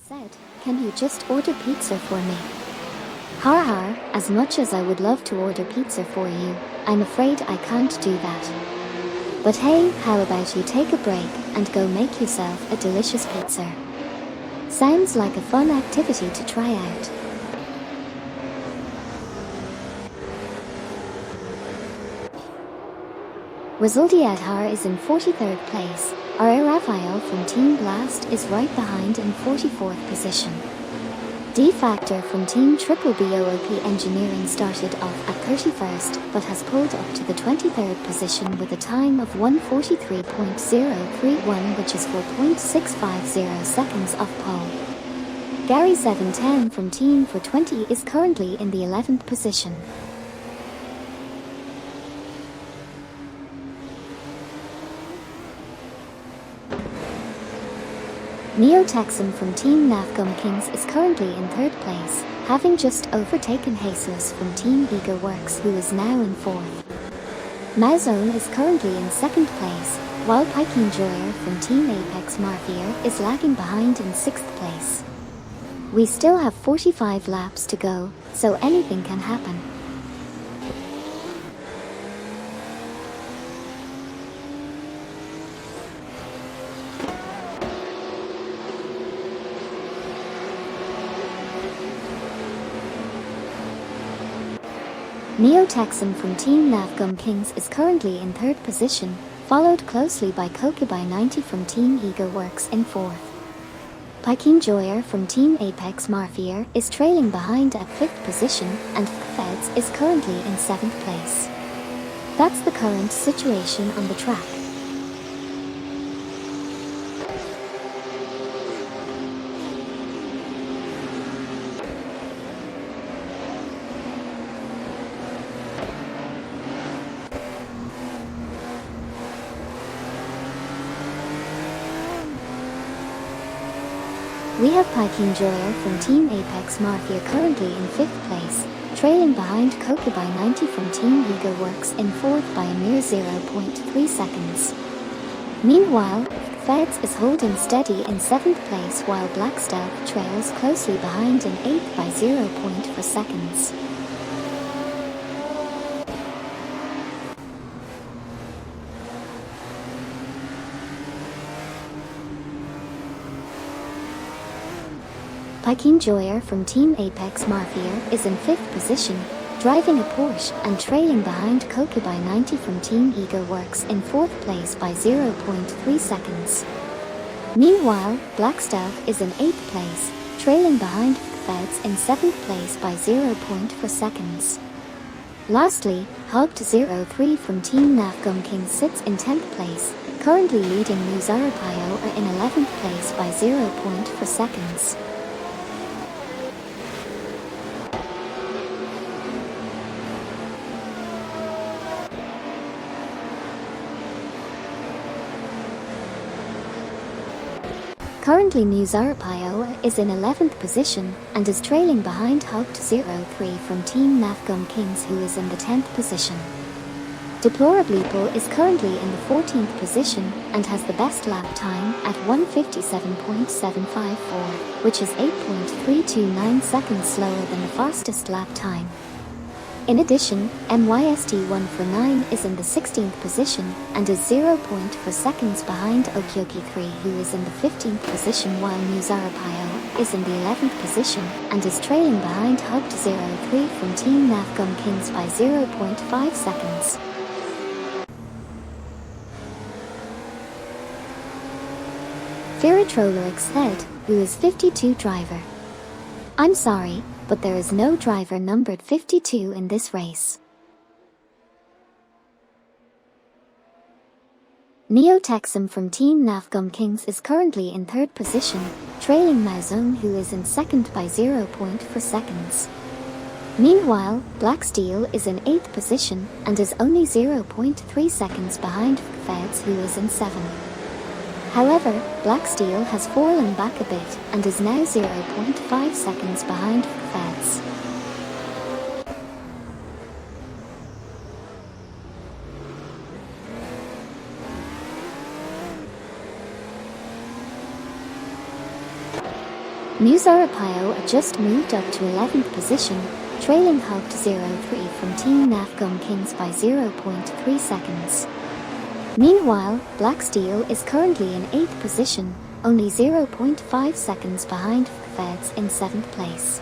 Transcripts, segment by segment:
said, "Can you just order pizza for me?" Har har, as much as I would love to order pizza for you, I'm afraid I can't do that. But hey, how about you take a break and go make yourself a delicious pizza? Sounds like a fun activity to try out. Resultiad Har is in 43rd place. R.A. Rafael from Team Blast is right behind in 44th position. D Factor from Team Triple BOOP Engineering started off at 31st but has pulled up to the 23rd position with a time of 1:43.031, which is 4.650 seconds off pole. Gary 710 from Team for 20 is currently in the 11th position. Neo Texan from Team Nafgum Kings is currently in 3rd place, having just overtaken Jesus from Team Eager Works, who is now in 4th. Mauzone is currently in 2nd place, while Piking Joyer from Team Apex Marfier is lagging behind in 6th place. We still have 45 laps to go, so anything can happen. Neo Texan from Team Nafgum Kings is currently in 3rd position, followed closely by Kokubai 90 from Team Eager Works in 4th. Piking Joyer from Team Apex Marfier is trailing behind at 5th position, and Feds is currently in 7th place. That's the current situation on the track. We have Piking Joyer from Team Apex Mafia currently in 5th place, trailing behind Kokubai 90 from Team Eager Works in 4th by a mere 0.3 seconds. Meanwhile, Feds is holding steady in 7th place, while Black Stealth trails closely behind in 8th by 0.4 seconds. Piking Joyer from Team Apex Marfier is in 5th position, driving a Porsche and trailing behind Kokubai 90 from Team Eager Works in 4th place by 0.3 seconds. Meanwhile, Black Stealth is in 8th place, trailing behind Feds in 7th place by 0.4 seconds. Lastly, Hogged03 from Team Nafgum King sits in 10th place, currently leading Muzarapayo in 11th place by 0.4 seconds. Currently Muzarapayo is in 11th position and is trailing behind Hogged03 from Team Nafgum Kings, who is in the 10th position. Deplorableeple is currently in the 14th position and has the best lap time at 1:57.754, which is 8.329 seconds slower than the fastest lap time. In addition, MYST149 is in the 16th position and is 0.4 seconds behind Okyoki3, who is in the 15th position, while Muzarapayo is in the 11th position and is trailing behind Hogged03 from Team Nafgum Kings by 0.5 seconds. Firatrolorix said, who is 52 driver. I'm sorry, but there is no driver numbered 52 in this race. Neo Texan from Team Nafgum Kings is currently in 3rd position, trailing Mauzone, who is in 2nd by 0.4 seconds. Meanwhile, Black Steel is in 8th position and is only 0.3 seconds behind Feds, who is in 7th. However, Black Steel has fallen back a bit and is now 0.5 seconds behind Feds. Musa Arpaio are just moved up to 11th position, trailing Hugged 03 from Team Nafgum Kings by 0.3 seconds. Meanwhile, Black Steel is currently in 8th position, only 0.5 seconds behind Feds in 7th place.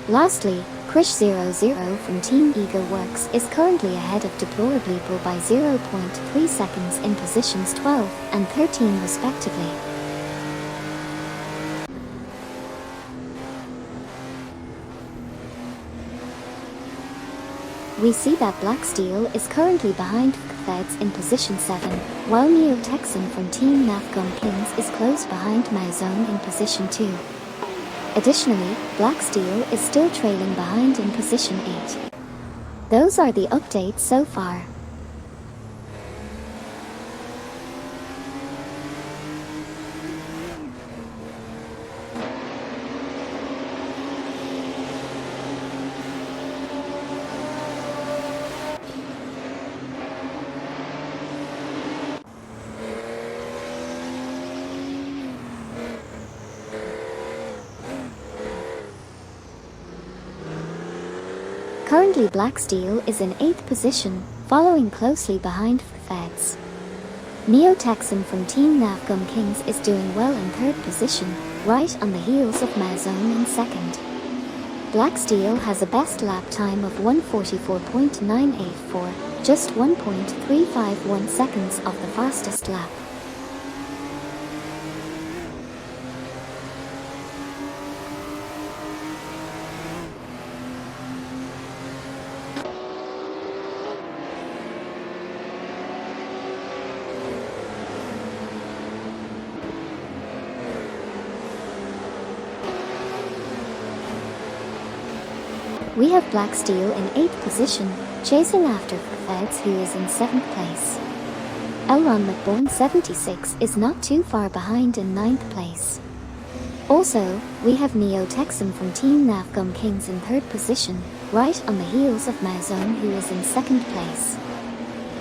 Lastly, Krish 00 from Team Eager Works is currently ahead of Deplorableeple by 0.3 seconds in positions 12 and 13 respectively. We see that Black Steel is currently behind Feds in position 7, while Neo Texan from Team Nafgum Kings is close behind Maozone in position 2. Additionally, Black Steel is still trailing behind in position 8. Those are the updates so far. Currently Black Steel is in 8th position, following closely behind Feds. Neo Texan from Team Nafgum Kings is doing well in 3rd position, right on the heels of Maozone in 2nd. Black Steel has a best lap time of 1:44.984, just 1.351 seconds off the fastest lap. We have Black Steel in 8th position, chasing after Feds who is in 7th place. Elron McBourne 76 is not too far behind in 9th place. Also, we have Neo Texan from Team Nafgum Kings in 3rd position, right on the heels of Maozone who is in 2nd place.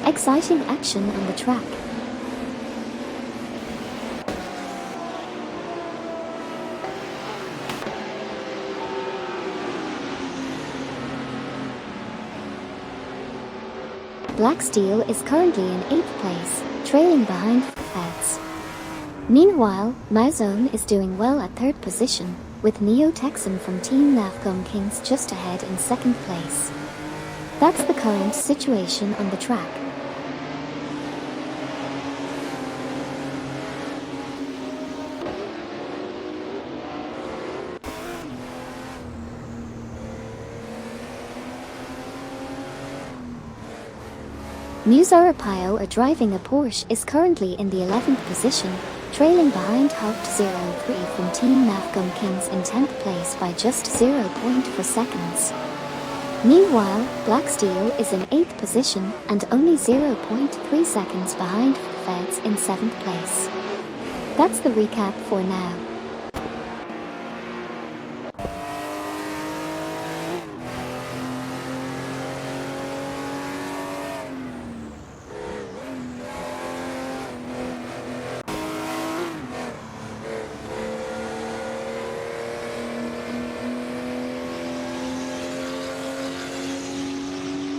Exciting action on the track. Black Steel is currently in 8th place, trailing behind Feds. Meanwhile, Maozone is doing well at 3rd position, with Neo Texan from Team Nafgum Kings just ahead in 2nd place. That's the current situation on the track. Musa Arpaio are driving a Porsche is currently in the 11th position, trailing behind Hugged 03 from Team Nafgum Kings in 10th place by just 0.4 seconds. Meanwhile, Black Steel is in 8th position and only 0.3 seconds behind Feds in 7th place. That's the recap for now.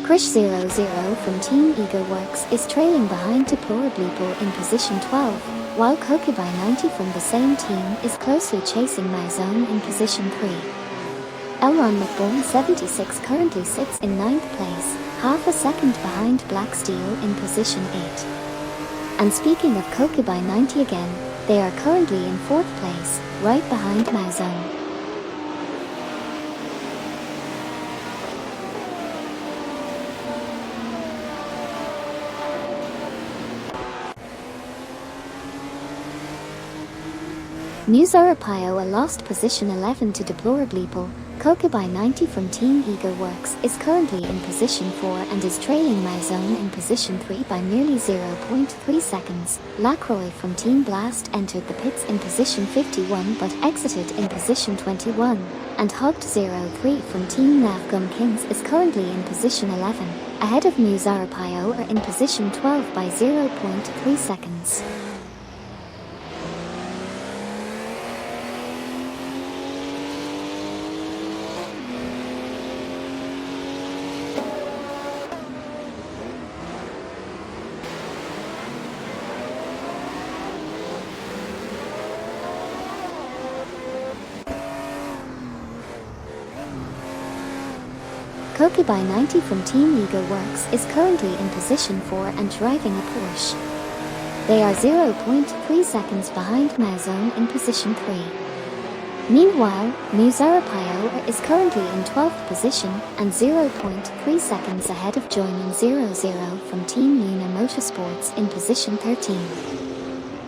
Krish 00 from Team Eager Works is trailing behind Deplorableeple in position 12, while Kokubai 90 from the same team is closely chasing Maozone in position 3. Elron McBourne 76 currently sits in 9th place, half a second behind Black Steel in position 8. And speaking of Kokubai 90 again, they are currently in 4th place, right behind Maozone. Musa Arpaio lost position 11 to Deplorableeple. Kokubai 90 from Team Eager Works is currently in position 4 and is trailing Maozone in position 3 by nearly 0.3 seconds. Lacroix from Team Blast entered the pits in position 51 but exited in position 21. And Hugged 03 from Team Nafgum Kings is currently in position 11, ahead of Musa Arpaio are in position 12 by 0.3 seconds. Kokubai 90 from Team Ego Works is currently in position 4 and driving a Porsche. They are 0.3 seconds behind Maozone in position 3. Meanwhile, Muzarapayo is currently in 12th position and 0.3 seconds ahead of Joining 00 from Team Luna Motorsports in position 13.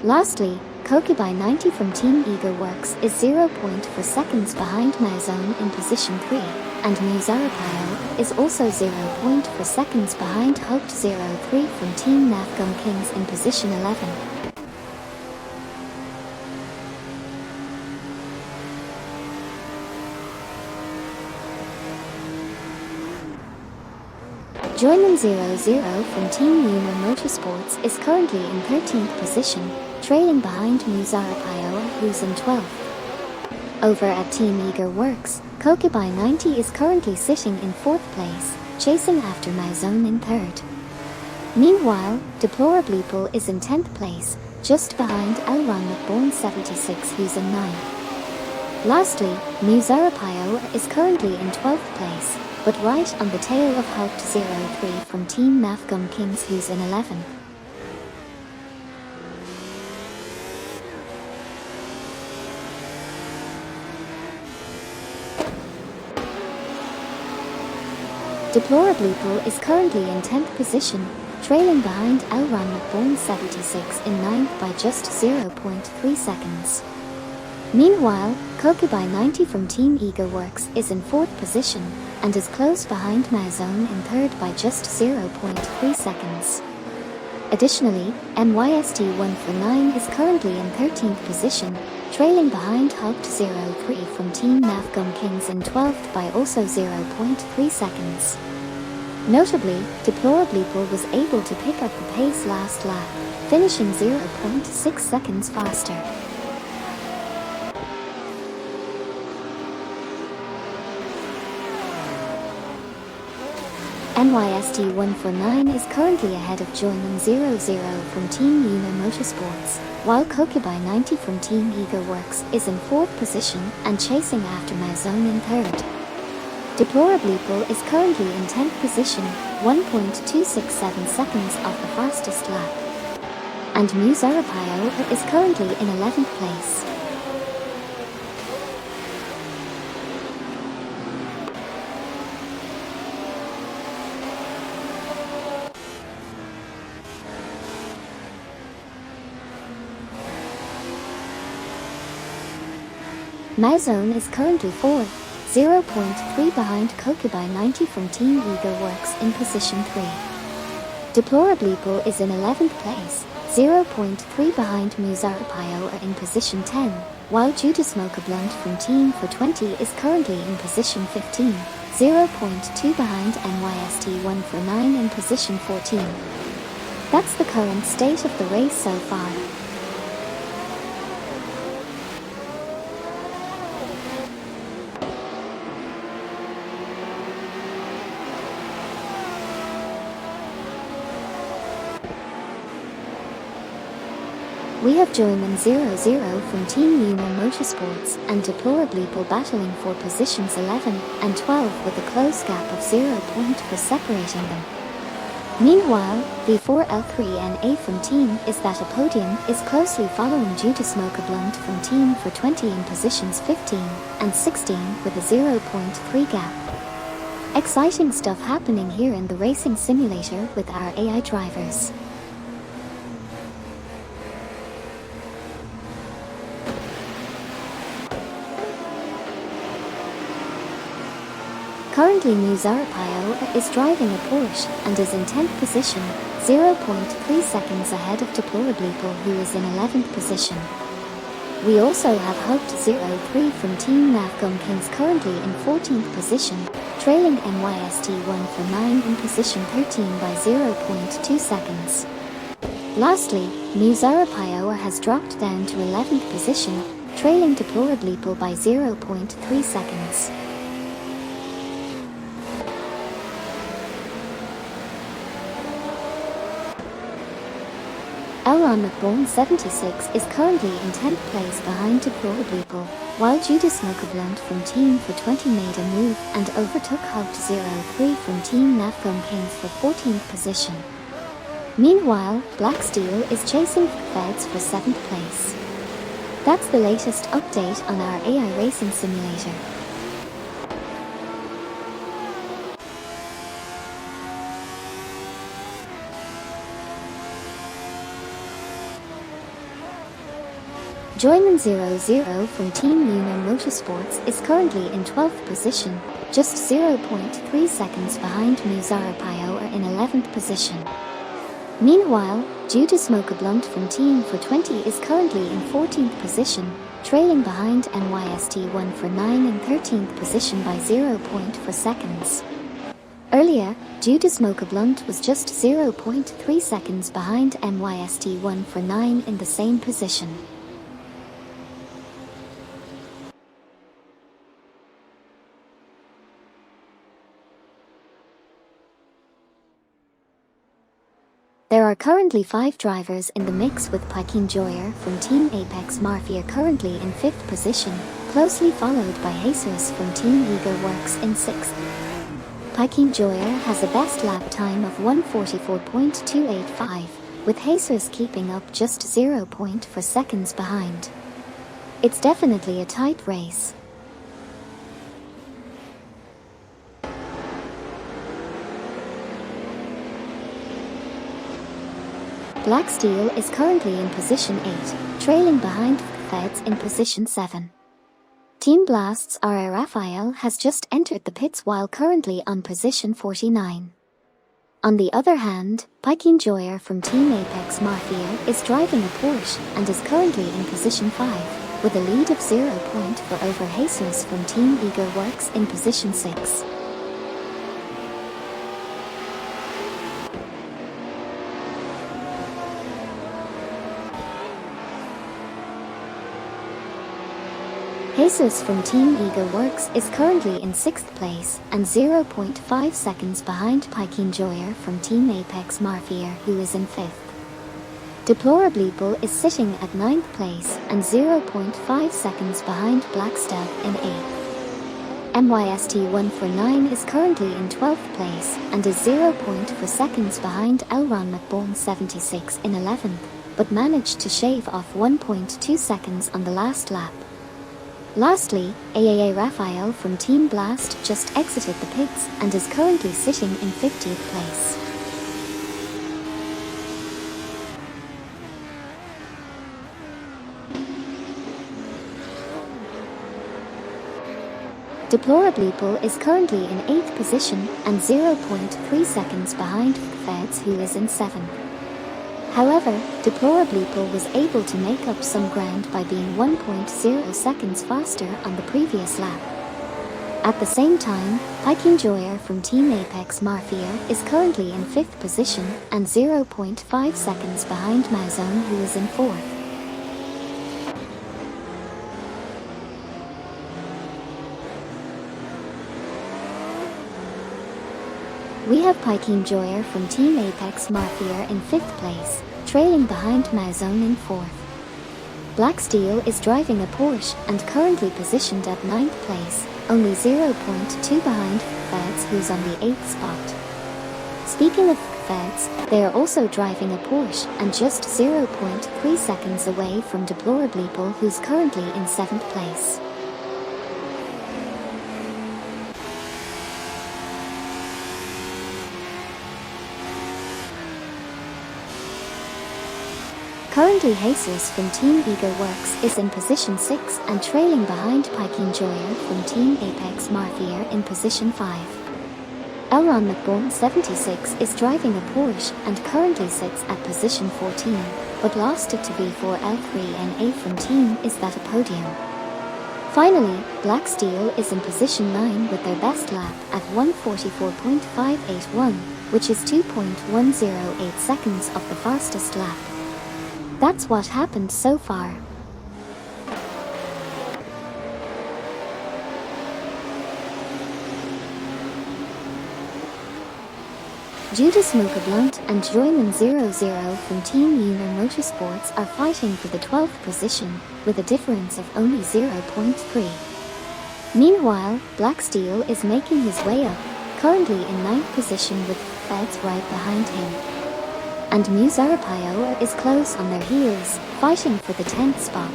Lastly, Kokubai 90 from Team Ego Works is 0.4 seconds behind Maozone in position 3, and Muzarapayo is also 0.4 seconds behind Hoped 03 from Team Nafgum Kings in position 11. Joining 00 from Team Luna Motorsports is currently in 13th position, trailing behind Muzarapayo, who's in 12th. Over at Team Ego Works, Kokubai 90 is currently sitting in 4th place, chasing after Maozone in 3rd. Meanwhile, Deplorableeple is in 10th place, just behind Elron McBourne 76, who's in 9th. Lastly, Muzarapayo is currently in 12th place, but right on the tail of Hoped 03 from Team Nafgum Kings, who's in 11th. Deplorableeple is currently in 10th position, trailing behind Elron McBourne 76 in 9th by just 0.3 seconds. Meanwhile, Kokubai 90 from Team Ego Works is in 4th position, and is close behind Maozone in 3rd by just 0.3 seconds. Additionally, NYST149 is currently in 13th position, trailing behind Hoped 03 from Team Nafgum Kings in 12th by also 0.3 seconds. Notably, Deplorableeple was able to pick up the pace last lap, finishing 0.6 seconds faster. NYST149 is currently ahead of Joining 00 from Team Luna Motorsports, while Kokubai 90 from Team Ego Works is in 4th position and chasing after Maozone in 3rd. Deplorableeple is currently in 10th position, 1.267 seconds off the fastest lap. And Muzarapayo is currently in 11th place. Maozone is currently 4th, 0.3 behind Kokubai 90 from Team Ego Works in position 3. Deplorableeple is in 11th place, 0.3 behind Muzarapayo in position 10, while Judas Mocha Blunt from Team for 20 is currently in position 15, 0.2 behind NYST149 in position 14. That's the current state of the race so far. We have Joining 00 from Team Luna Motorsports and Deplorableeple battling for positions 11 and 12 with a close gap of 0 for separating them. Meanwhile, V4L3NA from Team Is That a Podium is closely following Judas Mocha Blunt from Team for 20 in positions 15 and 16 with a 0.3 gap. Exciting stuff happening here in the racing simulator with our AI drivers. Currently Muzarapayo is driving a Porsche and is in 10th position, 0.3 seconds ahead of Deplorableeple, who is in 11th position. We also have Hoped 03 from Team Nafgum Kings currently in 14th position, trailing NYST149 in position 13 by 0.2 seconds. Lastly, Muzarapayo has dropped down to 11th position, trailing Deplorableeple by 0.3 seconds. Elron McBourne 76 is currently in 10th place behind Deplorableeple. while Judas Smokerblunt from Team for 20 made a move and overtook Hawk03 from Team Nafcom Kings for 14th position. Meanwhile, Black Steel is chasing Feds for 7th place. That's the latest update on our AI racing simulator. Joyman 00 from Team Lunar Motorsports is currently in 12th position, just 0.3 seconds behind Muzara Pioa in 11th position. Meanwhile, Judas Smokerblunt from Team for 20 is currently in 14th position, trailing behind NYST1 for 9 and 13th position by 0.4 seconds. Earlier, Judas Smokerblunt was just 0.3 seconds behind NYST1 for 9 in the same position. There are currently 5 drivers in the mix, with Pikin Joyer from Team Apex Mafia currently in 5th position, closely followed by Jesus from Team Ego Works in 6th. Pikin Joyer has a best lap time of 1:44.285, with Jesus keeping up just 0.4 seconds behind. It's definitely a tight race. Black Steel is currently in position 8, trailing behind Feds in position 7. Team Blast's R.A. Raphael has just entered the pits while currently on position 49. On the other hand, Pikin Joyer from Team Apex Mafia is driving a Porsche and is currently in position 5, with a lead of 0.4 over Jesus from Team Ego Works in position 6. Jesus from Team Ego Works is currently in 6th place and 0.5 seconds behind Pikin Joyer from Team Apex Mafia, who is in 5th. Deplorableeple is sitting at 9th place and 0.5 seconds behind Blackstuff in 8th. MYST1 for 9 is currently in 12th place and is 0.4 seconds behind Elron McBourne 76 in 11th, but managed to shave off 1.2 seconds on the last lap. Lastly, AAA Raphael from Team Blast just exited the pits and is currently sitting in 50th place. Deplorableeple is currently in 8th position and 0.3 seconds behind Feds, who is in 7th. However, Deplorableeple was able to make up some ground by being 1.0 seconds faster on the previous lap. At the same time, Pikin Joyer from Team Apex Mafia is currently in 5th position and 0.5 seconds behind Mauzone, who is in 4th. We have Pikin Joyer from Team Apex Mafia in 5th place, trailing behind Mauzone in 4th. Black Steel is driving a Porsche and currently positioned at 9th place, only 0.2 behind Feds, who's on the 8th spot. Speaking of Feds, they are also driving a Porsche and just 0.3 seconds away from Deplorableeple, who's currently in 7th place. Currently, Jesus from Team Ego Works is in position 6 and trailing behind Pikin Joyer from Team Apex Mafia in position 5. Elron McBourne 76 is driving a Porsche and currently sits at position 14, but lost it to V4L3NA from Team Is That a Podium. Finally, Black Steel is in position 9 with their best lap at 1:44.581, which is 2.108 seconds of the fastest lap. That's what happened so far. Judah Smoker Blunt and Joyman 00 from Team Lunar Motorsports are fighting for the 12th position, with a difference of only 0.3. Meanwhile, Black Steel is making his way up, currently in 9th position with Feds right behind him. And Muse Arapaio is close on their heels, fighting for the 10th spot.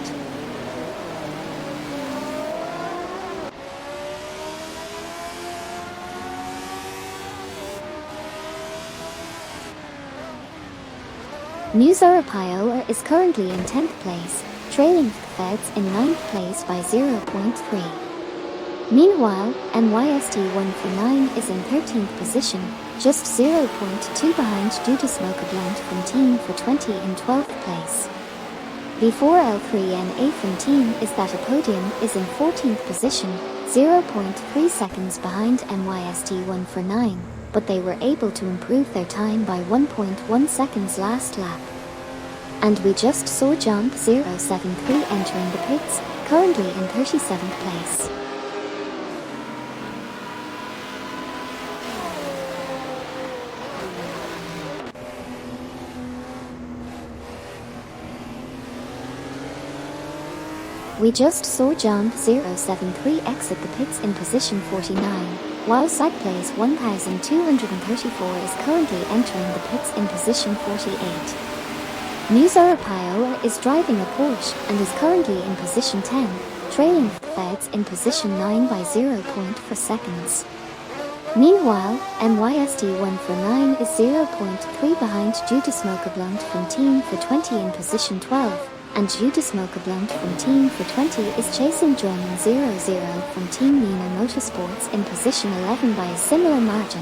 Muse Arapaio is currently in 10th place, trailing Feds in 9th place by 0.3. Meanwhile, NYST149 is in 13th position, just 0.2 behind Judah Smoker Blunt from Team for 20 in 12th place. Before L3NA from Team is that a podium is in 14th position, 0.3 seconds behind NYST149, but they were able to improve their time by 1.1 seconds last lap. And we just saw Jump 073 entering the pits, currently in 37th place. We just saw Jump 073 exit the pits in position 49, while Sideplays 1234 is currently entering the pits in position 48. Muse Arapaio is driving a Porsche and is currently in position 10, trailing Feds in position 9 by 0.4 seconds. Meanwhile, NYST149 is 0.3 behind Judah Smoker Blunt from Team for 20 in position 12. And Judah Smoker Blunt from Team for 20 is chasing Joyman 00 from Team Lunar Motorsports in position 11 by a similar margin.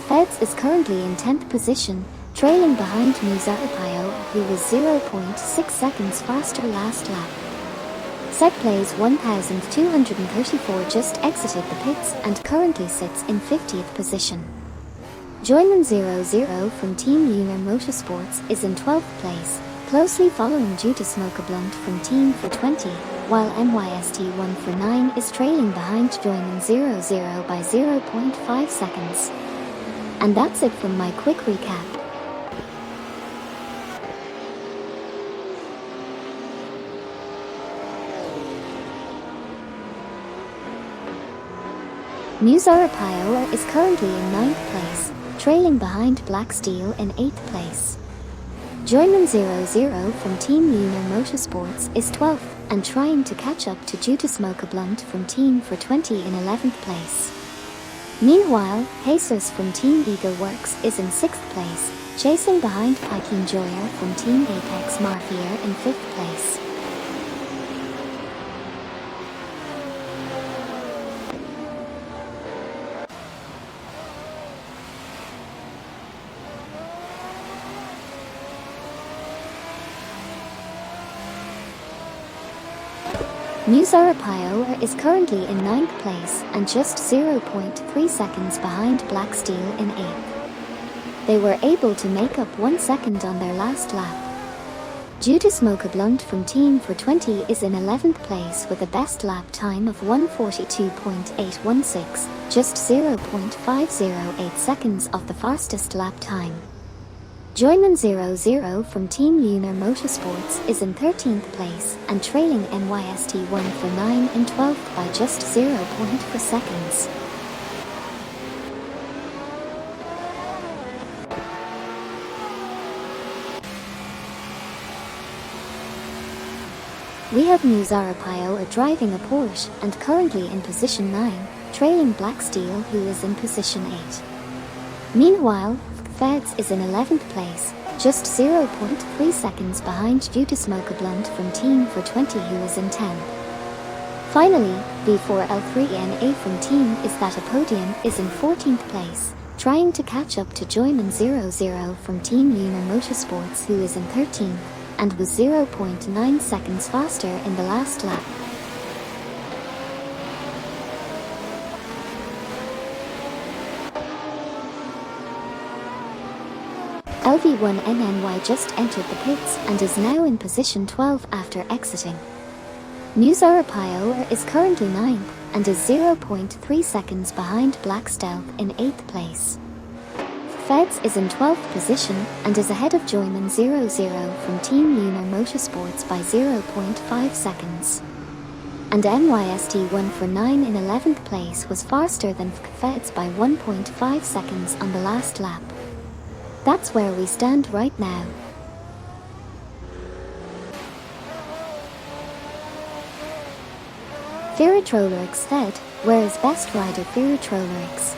Feds is currently in 10th position, trailing behind Muse Arapaio, who was 0.6 seconds faster last lap. Sideplays 1234 just exited the pits and currently sits in 50th position. Joyman 00 from Team Lunar Motorsports is in 12th place, closely following Judah Smoker Blunt from Team for 20, while NYST149 is trailing behind Joyman 00 by 0.5 seconds. And that's it from my quick recap. Muse Arapaio is currently in 9th place, trailing behind Black Steel in 8th place. Joyman 00 from Team Lunar Motorsports is 12th and trying to catch up to Judah Smoker Blunt from Team for 20 in 11th place. Meanwhile, Jesus from Team Eagle Works is in 6th place, chasing behind Piking Joyer from Team Apex Mafia in 5th place. Muse Arapaio is currently in 9th place and just 0.3 seconds behind Black Steel in 8th. They were able to make up 1 second on their last lap. Judah Smoker Blunt from Team for 20 is in 11th place with a best lap time of 1:42.816, just 0.508 seconds off the fastest lap time. Joyman 00 from Team Lunar Motorsports is in 13th place and trailing NYST149 in 12th by just 0.4 seconds. We have Muse Arapaio driving a Porsche and currently in position 9, trailing Black Steel, who is in position 8. Meanwhile, Feds is in 11th place, just 0.3 seconds behind Judah Smoker Blunt from Team for 20, who is in 10th. Finally, V4L3NA from Team is that a podium is in 14th place, trying to catch up to Joyman 00 from Team Lunar Motorsports, who is in 13th, and was 0.9 seconds faster in the last lap. LV1NNY just entered the pits and is now in position 12 after exiting. New Zarapaioa is currently 9th and is 0.3 seconds behind Black Stealth in 8th place. Feds is in 12th position and is ahead of Joyman 00 from Team Lunar Motorsports by 0.5 seconds. And NYST1 for 9 in 11th place was faster than Feds by 1.5 seconds on the last lap. That's where we stand right now. Firatrolorix said, where is best rider Firatrolorix?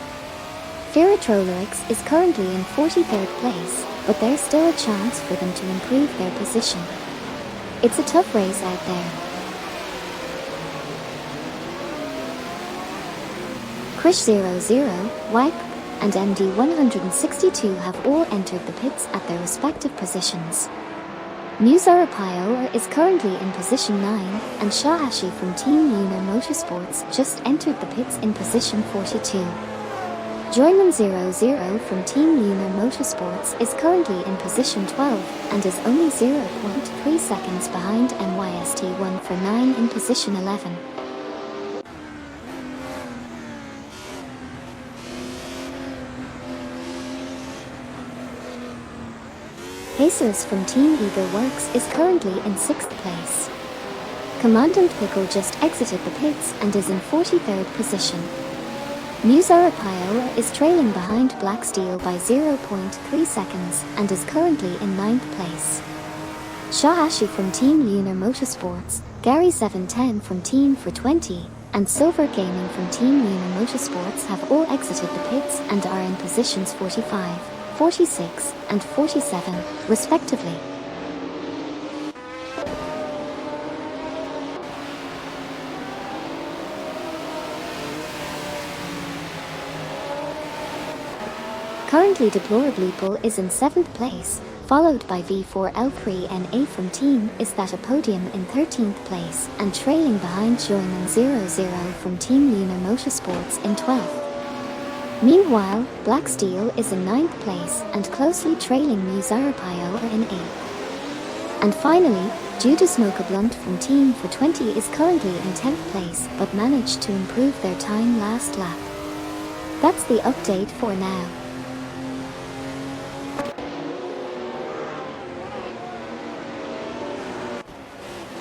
Firatrolorix is currently in 43rd place, but there's still a chance for them to improve their position. It's a tough race out there. Krish00, Wipe, and MD162 have all entered the pits at their respective positions. New Zarapaioa is currently in position 9, and Shahashi from Team Lunar Motorsports just entered the pits in position 42. Joyman 00 from Team Lunar Motorsports is currently in position 12 and is only 0.3 seconds behind NYST1 for 9 in position 11. Jesus from Team Eagle Works is currently in 6th place. Commandant Pickle just exited the pits and is in 43rd position. New Zarapaioa is trailing behind Black Steel by 0.3 seconds and is currently in 9th place. Shahashi from Team Lunar Motorsports, Gary 710 from Team for 20, and Silver Gaming from Team Lunar Motorsports have all exited the pits and are in positions 45, 46, and 47, respectively. Currently Deplorably Bull is in 7th place, followed by V4L3NA from Team Is That a Podium in 13th place and trailing behind Joyman 00 from Team Lunar Motorsports in 12th. Meanwhile, Black Steel is in 9th place and closely trailing New Zarapaioa in 8th. And finally, Judah Smoker Blunt from Team for 20 is currently in 10th place but managed to improve their time last lap. That's the update for now.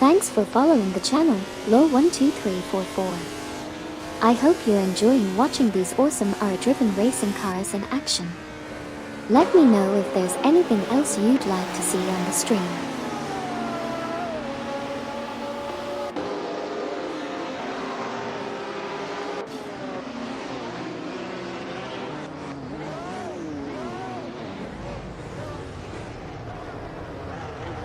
Thanks for following the channel, Low12344. I hope you're enjoying watching these awesome R-driven racing cars in action. Let me know if there's anything else you'd like to see on the stream.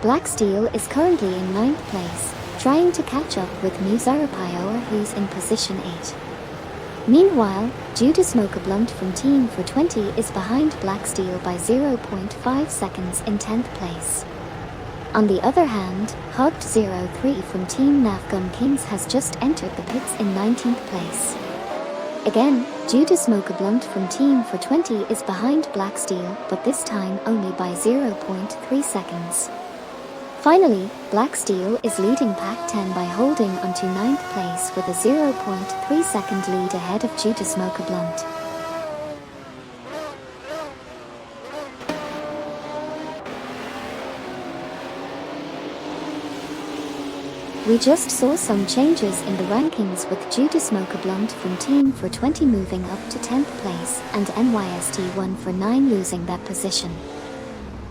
Black Steel is currently in 9th place, trying to catch up with New Zarapaioa who's in position 8. Meanwhile, Judah Smoker Blunt from Team for 20 is behind Black Steel by 0.5 seconds in 10th place. On the other hand, Hogged03 from Team Navgun Kings has just entered the pits in 19th place. Again, Judah Smoker Blunt from Team for 20 is behind Black Steel, but this time only by 0.3 seconds. Finally, Black Steel is leading Pack 10 by holding onto 9th place with a 0.3 second lead ahead of Judah Smoker Blunt. We just saw some changes in the rankings with Judah Smoker Blunt from Team for 20 moving up to 10th place and NYST1 for 9 losing that position.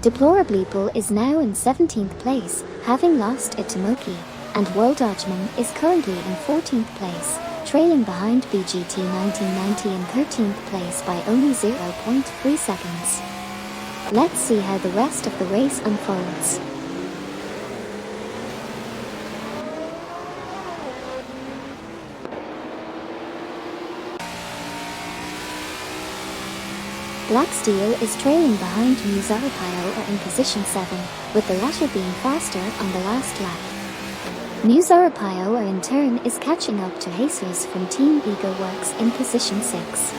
Deplorably Bull is now in 17th place, having lost it to Moki, and World Dodgeman is currently in 14th place, trailing behind BGT 1990 in 13th place by only 0.3 seconds. Let's see how the rest of the race unfolds. Black Steel is trailing behind New Zarapaioa in position 7, with the latter being faster on the last lap. New Zarapaioa in turn is catching up to Jesus from Team Eagle Works in position 6.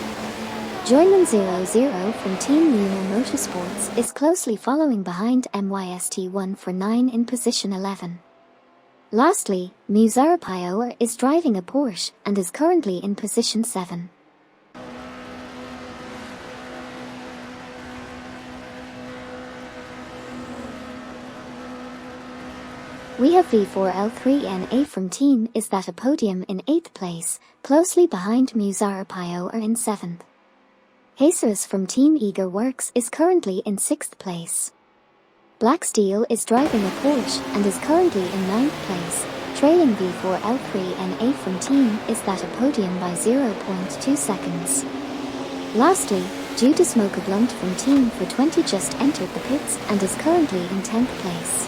Joyman00 from Team Lunar Motorsports is closely following behind MYST1 for 9 in position 11. Lastly, Muzarapayoa is driving a Porsche and is currently in position 7. We have V4L3NA from Team Is That a podium in 8th place, closely behind Muzarapayoa in 7th. Jesus from Team Eager Works is currently in 6th place. Black Steel is driving a Porsche and is currently in 9th place, trailing V4L3NA from Team Is That a podium by 0.2 seconds. Lastly, Judah Smoker Blunt from Team for 20 just entered the pits and is currently in 10th place.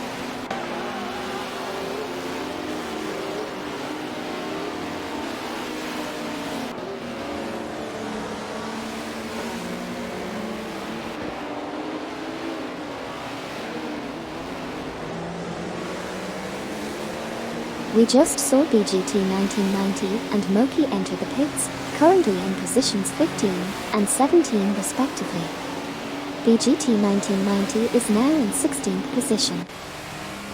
We just saw BGT 1990 and Moki enter the pits, currently in positions 15 and 17 respectively. BGT 1990 is now in 16th position.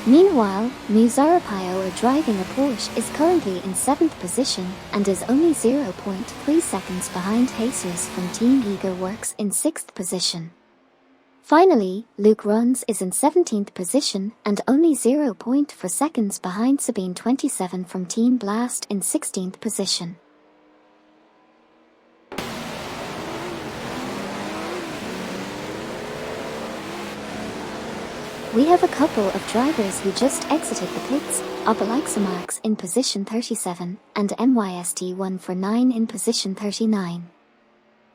Meanwhile, Muzarapayoa driving a Porsche is currently in 7th position and is only 0.3 seconds behind Jesus from Team Eager Works in 6th position. Finally, Luke Runs is in 17th position and only 0.4 seconds behind Sabine 27 from Team Blast in 16th position. We have a couple of drivers who just exited the pits, Obelixamax in position 37 and MYST1 for 9 in position 39.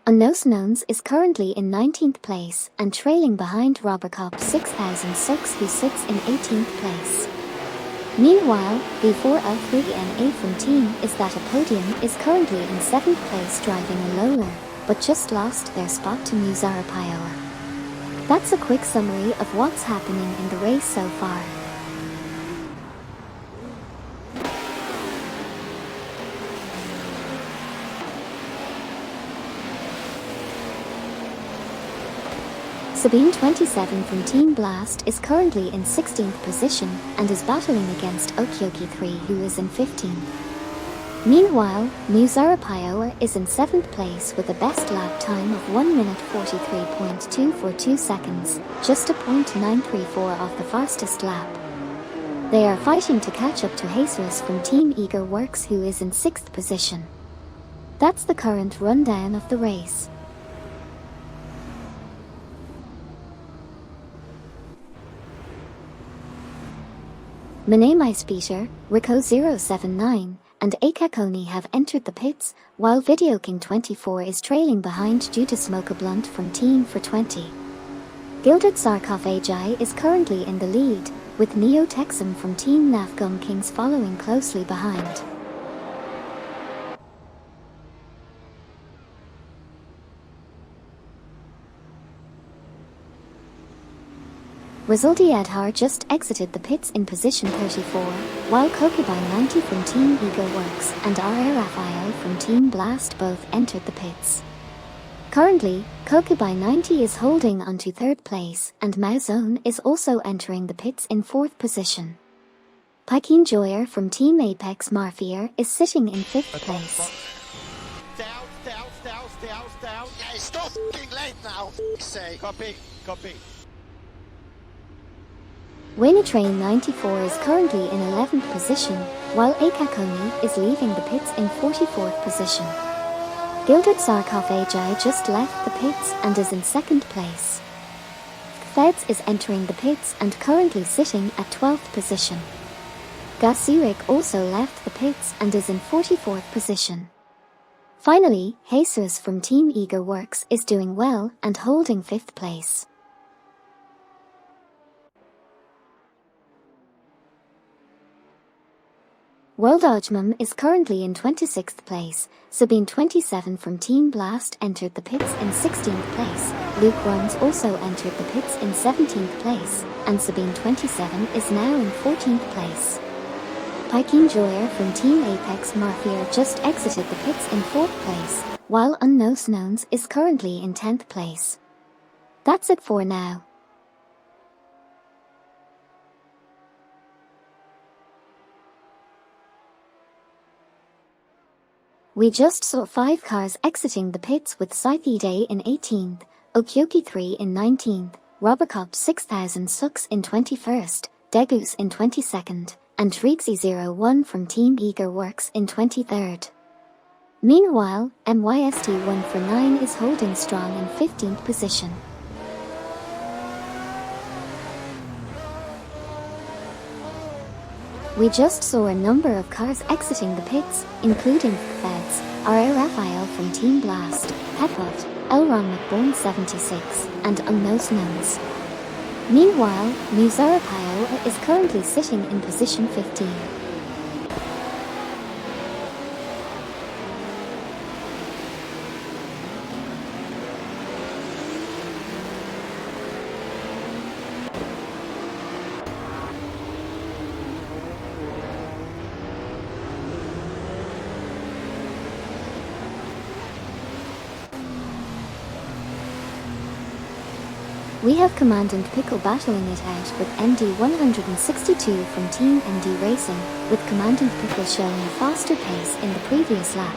Unknowns is currently in 19th place and trailing behind Robocop 6006 who sits in 18th place. Meanwhile, V4L3NA from Team Is That a podium is currently in 7th place driving a Lola, but just lost their spot to Muzarapayoa. That's a quick summary of what's happening in the race so far. Sabine 27 from Team Blast is currently in 16th position and is battling against Okyoki 3 who is in 15th. Meanwhile, Muzarapayoa is in 7th place with a best lap time of 1 minute 43.242 seconds, just a 0.934 off the fastest lap. They are fighting to catch up to Jesus from Team Eager Works who is in 6th position. That's the current rundown of the race. Peter, Rico079, and Akakoni have entered the pits, while VideoKing24 is trailing behind Judah Smoker Blunt from Team for 20. Gilded Sarcophagi is currently in the lead, with Neo Texum from Team Nafgum Kings following closely behind. Resulti Adhar just exited the pits in position 34, while Kokubai 90 from Team Eager Works and R.A. Raphael from Team Blast both entered the pits. Currently, Kokubai 90 is holding onto 3rd place and Maozone is also entering the pits in 4th position. Paikin Joyer from Team Apex Mafia is sitting in 5th place. Down. Yeah, it's not f***ing late now, say. Copy. Wayne Train 94 is currently in 11th position, while Akakoni is leaving the pits in 44th position. Gilded Sarcophagi just left the pits and is in 2nd place. Feds is entering the pits and currently sitting at 12th position. Gasurik also left the pits and is in 44th position. Finally, Jesus from Team Eager Works is doing well and holding 5th place. World Ojmum is currently in 26th place, Sabine 27 from Team Blast entered the pits in 16th place, Luke Runs also entered the pits in 17th place, and Sabine 27 is now in 14th place. Paikin Joyer from Team Apex Mafia just exited the pits in 4th place, while Unknowns is currently in 10th place. That's it for now. We just saw 5 cars exiting the pits with Scythe in 18th, Okyoki 3 in 19th, Robocop 6000 Sux in 21st, Degus in 22nd, and Trixie01 from Team Eager Works in 23rd. Meanwhile, MYST149 is holding strong in 15th position. We just saw a number of cars exiting the pits, including Feds, R.A. Raphael from Team Blast, Pepot, Elron McBourne 76, and Unknowns. Meanwhile, Muzara Piola is currently sitting in position 15. We have Commandant Pickle battling it out with MD162 from Team MD Racing, with Commandant Pickle showing a faster pace in the previous lap.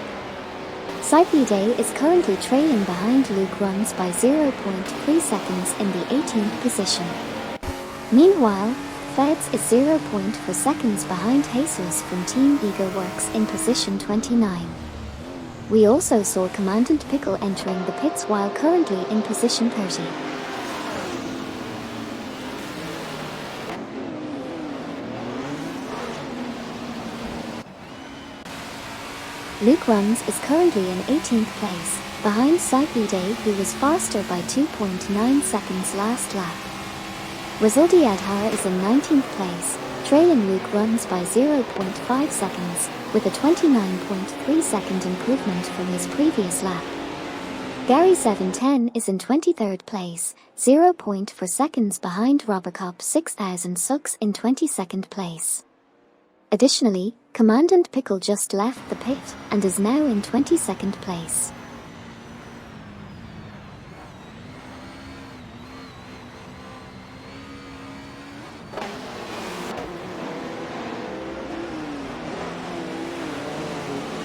Scythe is currently trailing behind Luke Runs by 0.3 seconds in the 18th position. Meanwhile, Feds is 0.4 seconds behind Jesus from Team Eager Works in position 29. We also saw Commandant Pickle entering the pits while currently in position 30. Luke Runs is currently in 18th place, behind Scythe Day, who was faster by 2.9 seconds last lap. Rizaldi Adhar is in 19th place, trailing Luke Runs by 0.5 seconds, with a 29.3 second improvement from his previous lap. Gary 710 is in 23rd place, 0.4 seconds behind Robocop 6000 Sux in 22nd place. Additionally, Commandant Pickle just left the pit and is now in 22nd place.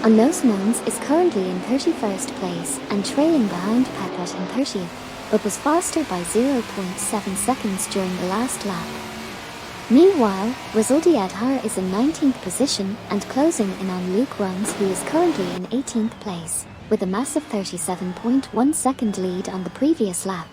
Unknowns is currently in 31st place and trailing behind Pepot in 30th, but was faster by 0.7 seconds during the last lap. Meanwhile, Rizaldi Adhar is in 19th position and closing in on Luke Runs, who is currently in 18th place, with a massive 37.1 second lead on the previous lap.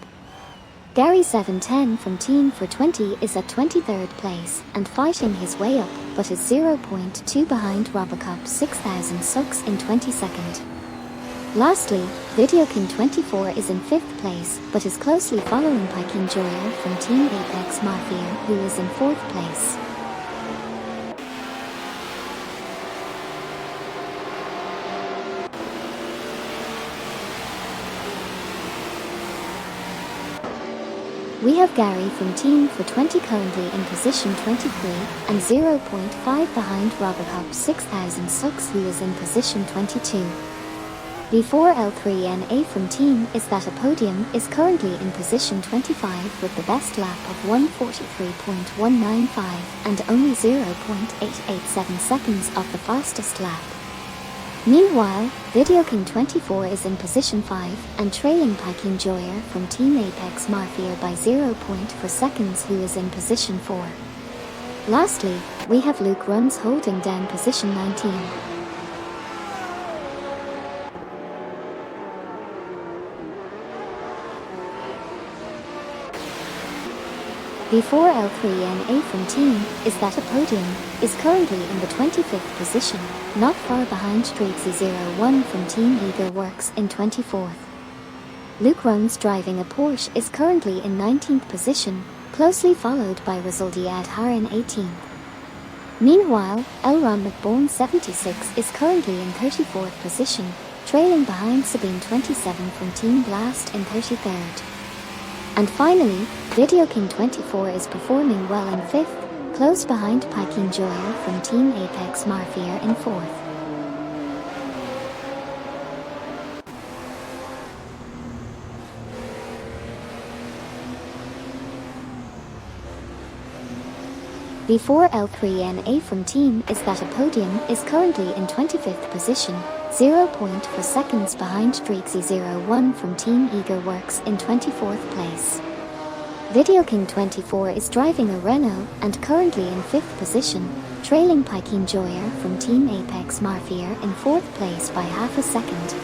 Gary 710 from Team for 20 is at 23rd place and fighting his way up, but is 0.2 behind Robocop 6000 Sux in 22nd. Lastly, Video King 24 is in 5th place, but is closely following Piking Joyer from Team Apex Mafia, who is in 4th place. We have Gary from Team for 20 currently in position 23 and 0.5 behind Robocop 6000 Sux, who is in position 22. B4L3NA from Team is that a podium is currently in position 25 with the best lap of 1:43.195 and only 0.887 seconds of the fastest lap. Meanwhile, Video King 24 is in position 5 and trailing Piking Joyer from Team Apex Mafia by 0.4 seconds, who is in position 4. Lastly, we have Luke Runs holding down position 19. B4L3NA from Team is that a podium is currently in the 25th position, not far behind Streetsy01 from Team Eager Works in 24th. Luke Runs driving a Porsche is currently in 19th position, closely followed by Rizaldi Adhar in 18th. Meanwhile, Elron McBourne 76 is currently in 34th position, trailing behind Sabine 27 from Team Blast in 33rd. And finally, Video King 24 is performing well in 5th, close behind Piking Joyer from Team Apex Mafia in 4th. V4L3NA from team is that a podium is currently in 25th position, 0.4 seconds behind Streaksy01 from Team Eager Works in 24th place. Video King 24 is driving a Renault and currently in 5th position, trailing Pikeen Joyer from Team Apex Mafia in 4th place by half a second.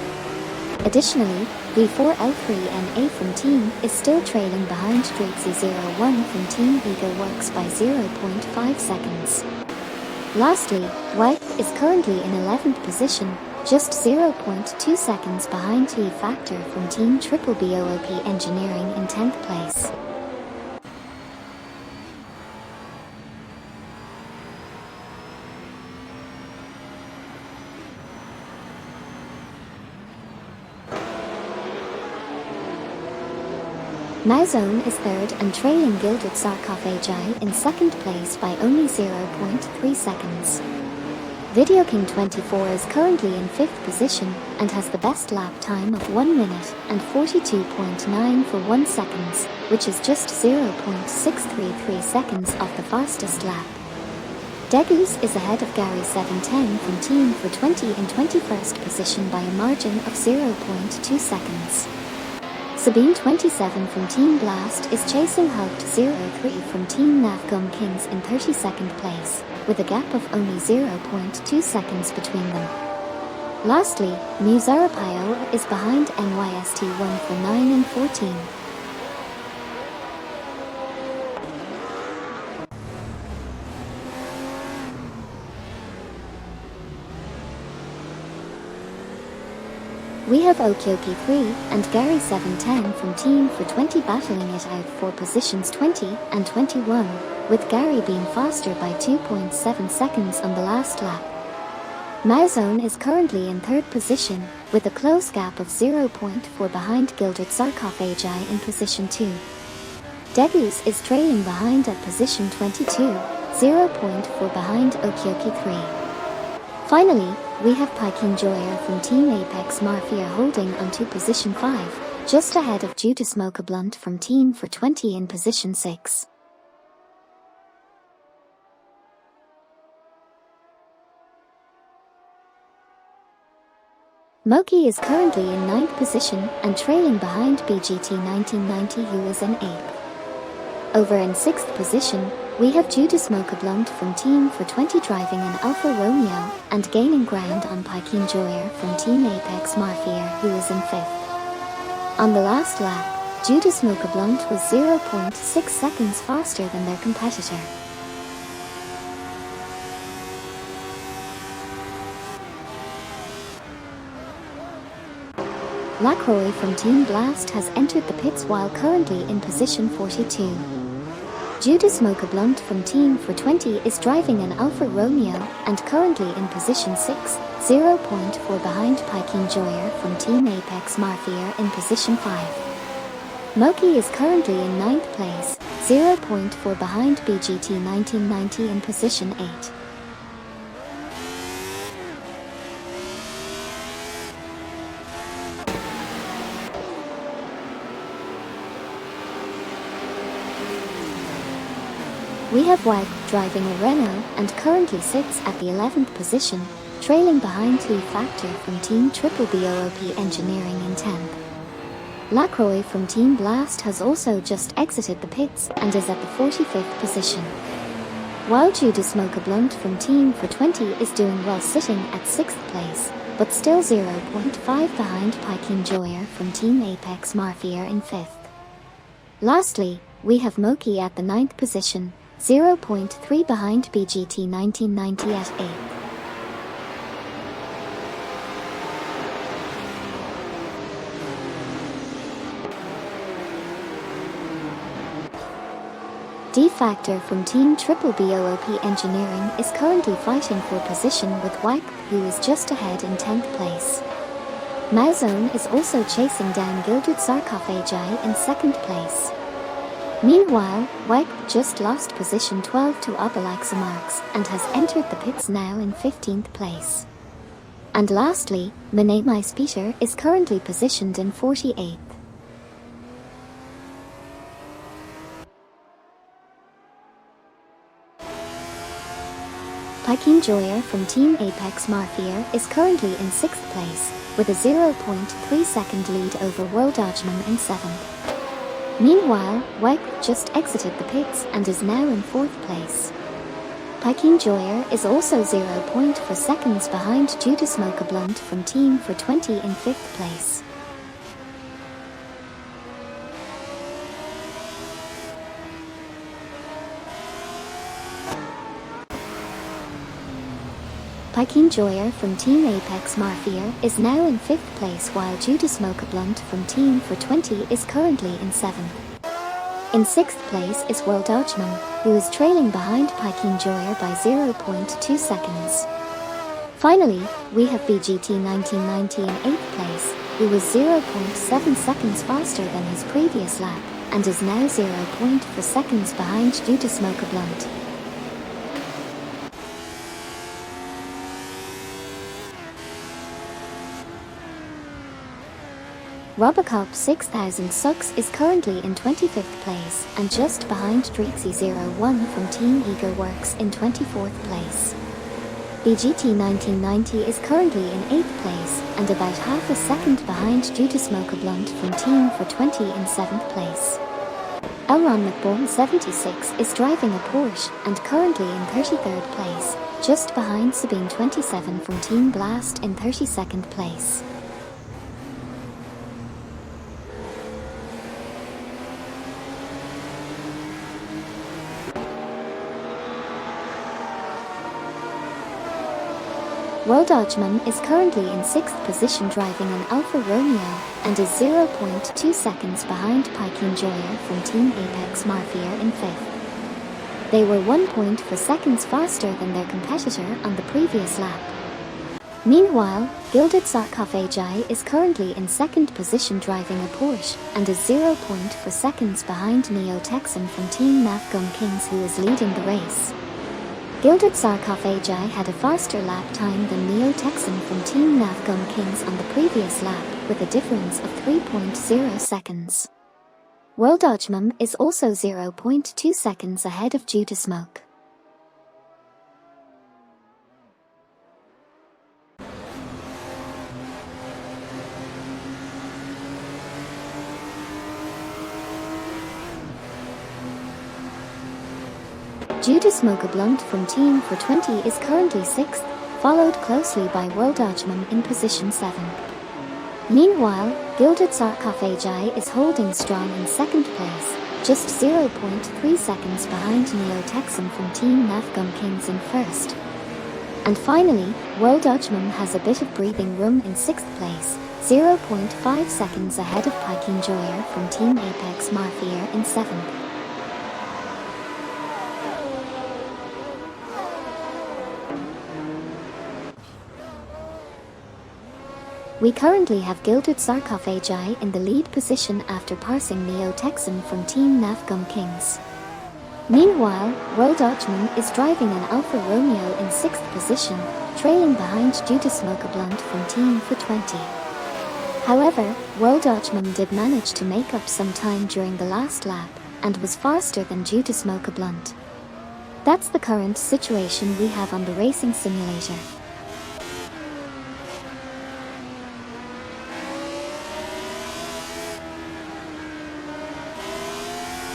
Additionally, V4L3NA from team is still trailing behind Streaksy01 from Team Eager Works by 0.5 seconds. Lastly, Wipe is currently in 11th position, just 0.2 seconds behind T-Factor from Team Triple BOOP Engineering in 10th place. Mauzone is third and trailing Gilded Sarcophagi in 2nd place by only 0.3 seconds. Video King 24 is currently in 5th position and has the best lap time of 1 minute and 42.9 for 1 seconds, which is just 0.633 seconds off the fastest lap. Degoose is ahead of Gary 710 from Team for 20 in 21st position by a margin of 0.2 seconds. Sabine 27 from Team Blast is chasing Hulked 03 from Team Nafgum Kings in 32nd place, with a gap of only 0.2 seconds between them. Lastly, Muzarapayo is behind NYST1 for 9 and 14. We have Okioki 3 and Gary 710 from Team for 20 battling it out for positions 20 and 21, with Gary being faster by 2.7 seconds on the last lap. Mauzone is currently in 3rd position, with a close gap of 0.4 behind Gilded Sarcophagi in position 2. Degoose is trailing behind at position 22, 0.4 behind Okioki 3. Finally, we have Pikeen Joyer from Team Apex Mafia holding onto position 5, just ahead of Judas Smoke Blunt from Team for 20 in position 6. Moki is currently in 9th position and trailing behind BGT 1990 who is in 8th. Over in 6th position, we have Judas Smoke Blunt from Team for 20 driving an Alfa Romeo and gaining ground on Pikeen Joyer from Team Apex Mafia who is in 5th. On the last lap, Judas Smoke Blunt was 0.6 seconds faster than their competitor. Lacroix from Team Blast has entered the pits while currently in position 42. Judas Smoke Blunt from Team for 20 is driving an Alfa Romeo and currently in position 6, 0.4 behind Pikeen Joyer from Team Apex Mafia in position 5. Moki is currently in 9th place, 0.4 behind BGT 1990 in position 8. We have Wag driving a Renault and currently sits at the 11th position, trailing behind T-Factor from Team Triple BOOP Engineering in 10th. Lacroix from Team Blast has also just exited the pits and is at the 45th position. While Judas Smoke Blunt from Team for 20 is doing well sitting at 6th place, but still 0.5 behind Pikeen Joyer from Team Apex Mafia in 5th. Lastly, we have Moki at the 9th position, 0.3 behind BGT 1990 at 8th. D-Factor from Team Triple BOOP Engineering is currently fighting for position with Wipe, who is just ahead in 10th place. Mauzone is also chasing down Gilded Sarcophagi in 2nd place. Meanwhile, Wipe just lost position 12 to Obelix Marks and has entered the pits now in 15th place. And lastly, Mene My Speeder is currently positioned in 48th. Piking Joyer from Team Apex Mafia is currently in 6th place, with a 0.3 second lead over World Dodgeman in 7th. Meanwhile, Weck just exited the pits and is now in 4th place. Piking Joyer is also 0.4 seconds behind due to Smoke a Blunt from Team for 20 in 5th place. Piking Joyer from Team Apex Mafia is now in 5th place, while Due to Smoke a Blunt from Team for 20 is currently in 7th. In 6th place is World Dodgeman, who is trailing behind Piking Joyer by 0.2 seconds. Finally, we have BGT 1990 in 8th place, who was 0.7 seconds faster than his previous lap, and is now 0.4 seconds behind Due to Smoke a Blunt. Robocop 6000 Sucks is currently in 25th place and just behind Dreexy01 from Team Eager Works in 24th place. BGT 1990 is currently in 8th place and about half a second behind Due to Smoke a Blunt from Team for 20 in 7th place. Elron McBourne 76 is driving a Porsche and currently in 33rd place, just behind Sabine 27 from Team Blast in 32nd place. World Dodgeman is currently in 6th position driving an Alfa Romeo and is 0.2 seconds behind Piking Joyer from Team Apex Mafia in 5th. They were 1.4 seconds faster than their competitor on the previous lap. Meanwhile, Gilded Sarcophagi is currently in 2nd position driving a Porsche and is 0.4 seconds behind Neo Texan from Team Nafgum Kings, who is leading the race. Gilded Sarcophagi had a faster lap time than Neo Texan from Team Nafgum Kings on the previous lap, with a difference of 3.0 seconds. World Dodgeman is also 0.2 seconds ahead of Due to Smoke. Due to Smoke a Blunt from Team for 20 is currently 6th, followed closely by World Dodgeman in position 7. Meanwhile, Gilded Sarcophagi is holding strong in 2nd place, just 0.3 seconds behind Neo Texan from Team Nafgum Kings in 1st. And finally, World Dodgeman has a bit of breathing room in 6th place, 0.5 seconds ahead of Piking Joyer from Team Apex Mafia in 7th. We currently have Gilded Sarcophagi in the lead position after passing Neo Texan from Team Nafgum Kings. Meanwhile, World Dodgeman is driving an Alfa Romeo in 6th position, trailing behind Due to Smoke a Blunt from Team for 20. However, World Dodgeman did manage to make up some time during the last lap, and was faster than Due to Smoke a Blunt. That's the current situation we have on the racing simulator.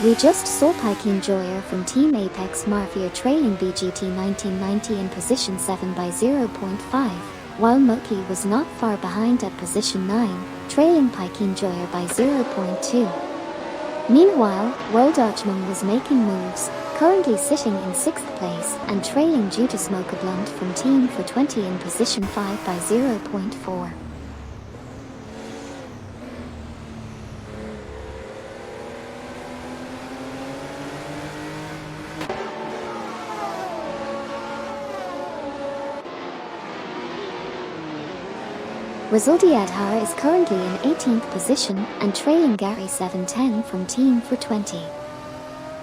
We just saw Piking Joyer from Team Apex Mafia trailing BGT 1990 in position 7 by 0.5, while Moki was not far behind at position 9, trailing Piking Joyer by 0.2. Meanwhile, World Dodgeman was making moves, currently sitting in 6th place and trailing Due to Smoke a Blunt from Team for 20 in position 5 by 0.4. Rizaldi Adhar is currently in 18th position and trailing Gary 710 from Team for 20.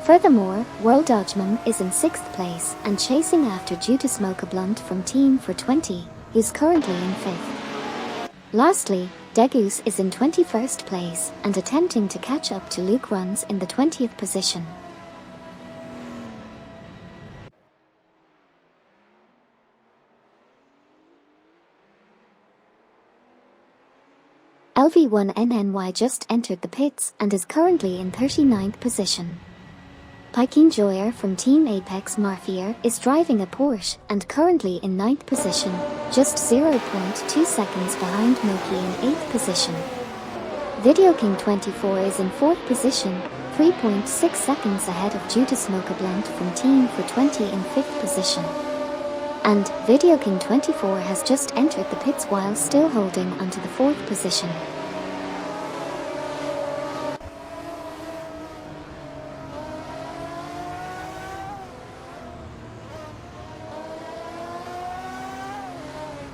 Furthermore, World Dodgeman is in 6th place and chasing after Due to Smoke a Blunt from Team for 20, who's currently in 5th. Lastly, Degoose is in 21st place and attempting to catch up to Luke Runs in the 20th position. LV1NNY just entered the pits and is currently in 39th position. Pikin Joyer from Team Apex Mafia is driving a Porsche and currently in 9th position, just 0.2 seconds behind Moki in 8th position. Video King 24 is in 4th position, 3.6 seconds ahead of Judas Mokablend from Team for 20 in 5th position. And Video King 24 has just entered the pits while still holding onto the 4th position.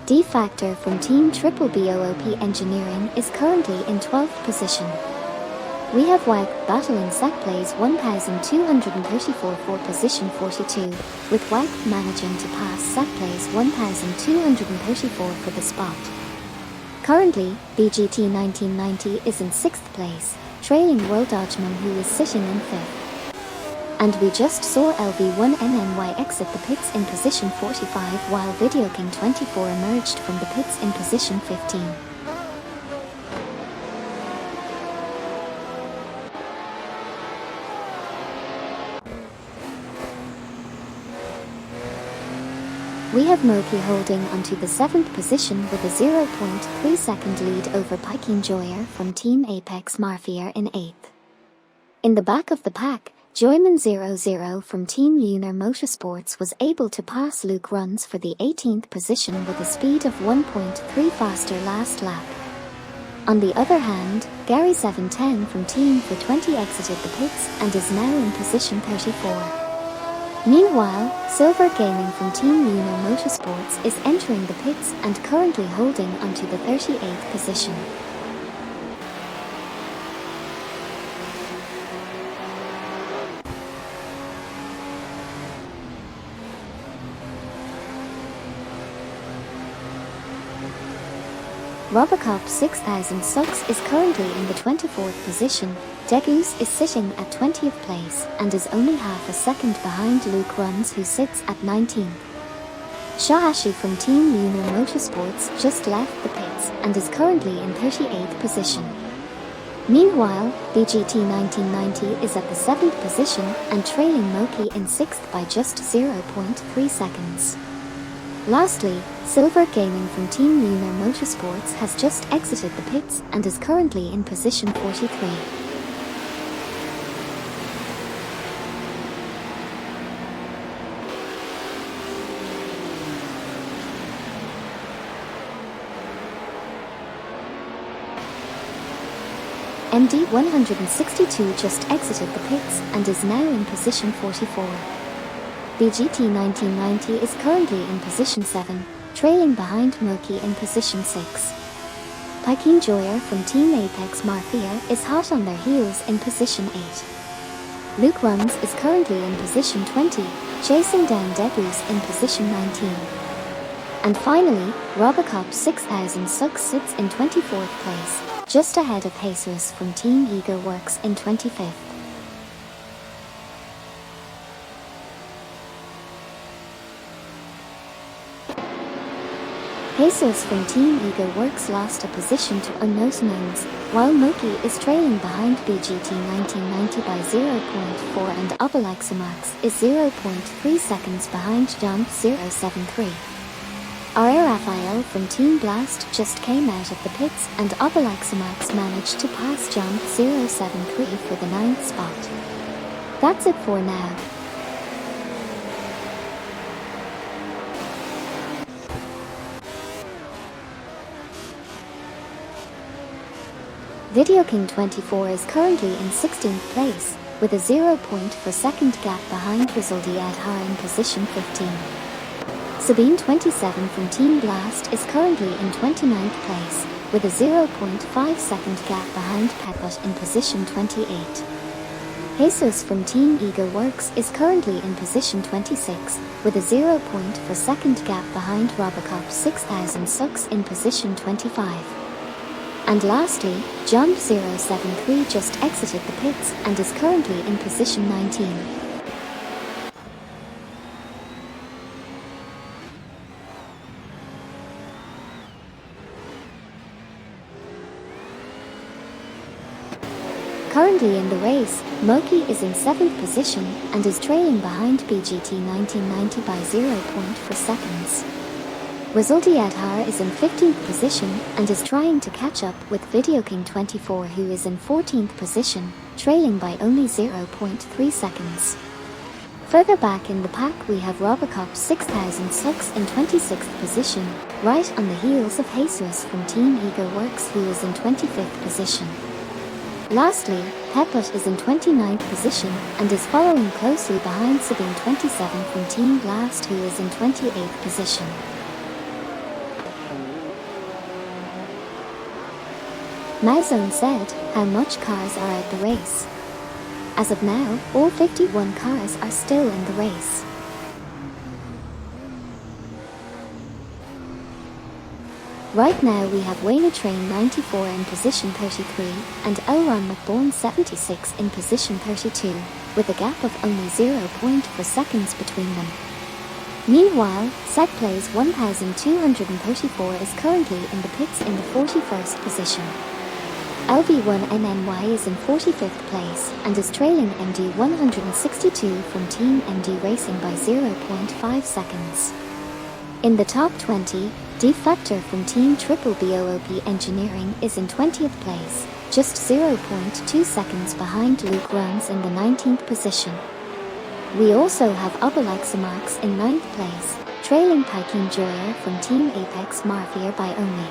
D-Factor from Team Triple BOOP Engineering is currently in 12th position. We have WAG battling Sackplays 1234 for position 42, with WAG managing to pass Sackplays 1234 for the spot. Currently, BGT 1990 is in 6th place, trailing World Dodgeman who is sitting in 5th. And we just saw LV1NNY exit the pits in position 45 while Video King 24 emerged from the pits in position 15. We have Moki holding onto the 7th position with a 0.3 second lead over Pikin Joyer from Team Apex Mafia in 8th. In the back of the pack, Joyman00 from Team Lunar Motorsports was able to pass Luke Runs for the 18th position with a speed of 1.3 faster last lap. On the other hand, Gary710 from Team for 20 exited the pits and is now in position 34. Meanwhile, Silver Gaming from Team Lunar Motorsports is entering the pits and currently holding onto the 38th position. Robocop 6000 Sucks is currently in the 24th position, Degus is sitting at 20th place and is only half a second behind Luke Runs who sits at 19th. Shahashi from Team Lunar Motorsports just left the pits and is currently in 38th position. Meanwhile, BGT 1990 is at the 7th position and trailing Moki in 6th by just 0.3 seconds. Lastly, Silver Gaming from Team Lunar Motorsports has just exited the pits and is currently in position 43. MD162 just exited the pits and is now in position 44. BGT 1990 is currently in position 7, trailing behind Moki in position 6. Pikin Joyer from Team Apex Mafia is hot on their heels in position 8. Luke Runs is currently in position 20, chasing down Degus in position 19. And finally, Robocop 6000 Sucks sits in 24th place, just ahead of Jesus from Team Eager Works in 25th. Jesus from Team Eager Works lost a position to unknown names, while Moki is trailing behind BGT 1990 by 0.4 and Obelixamax is 0.3 seconds behind Jump 073. R.A. Raphael from Team Blast just came out of the pits and Obelixamax managed to pass Jump 073 for the 9th spot. That's it for now. Video King 24 is currently in 16th place, with a 0.4 second gap behind Rizaldi Adhar in position 15. Sabine 27 from Team Blast is currently in 29th place, with a 0.5 second gap behind Peput in position 28. Jesus from Team Eager Works is currently in position 26, with a 0.4 second gap behind Robocop 6000 Sucks in position 25. And lastly, Jump 073 just exited the pits and is currently in position 19. Currently in the race, Moki is in 7th position and is trailing behind BGT 1990 by 0.4 seconds. Resultiadhar is in 15th position and is trying to catch up with Video King 24, who is in 14th position, trailing by only 0.3 seconds. Further back in the pack we have Robocop 6000 Sucks in 26th position, right on the heels of Jesus from Team Ego Works, who is in 25th position. Lastly, Peput is in 29th position and is following closely behind Sabine 27 from Team Blast, who is in 28th position. Mauzone said, how much cars are at the race? As of now, all 51 cars are still in the race. Right now we have Wayne Train 94 in position 33 and Elron McBourne 76 in position 32, with a gap of only 0.4 seconds between them. Meanwhile, Setplays 1234 is currently in the pits in the 41st position. LV1NNY is in 45th place and is trailing MD 162 from Team MD Racing by 0.5 seconds. In the top 20, D-Factor from Team Triple BOOP Engineering is in 20th place, just 0.2 seconds behind Luke Runs in the 19th position. We also have Obelixamarks in 9th place, trailing Piking Joyer from Team Apex Mafia by only.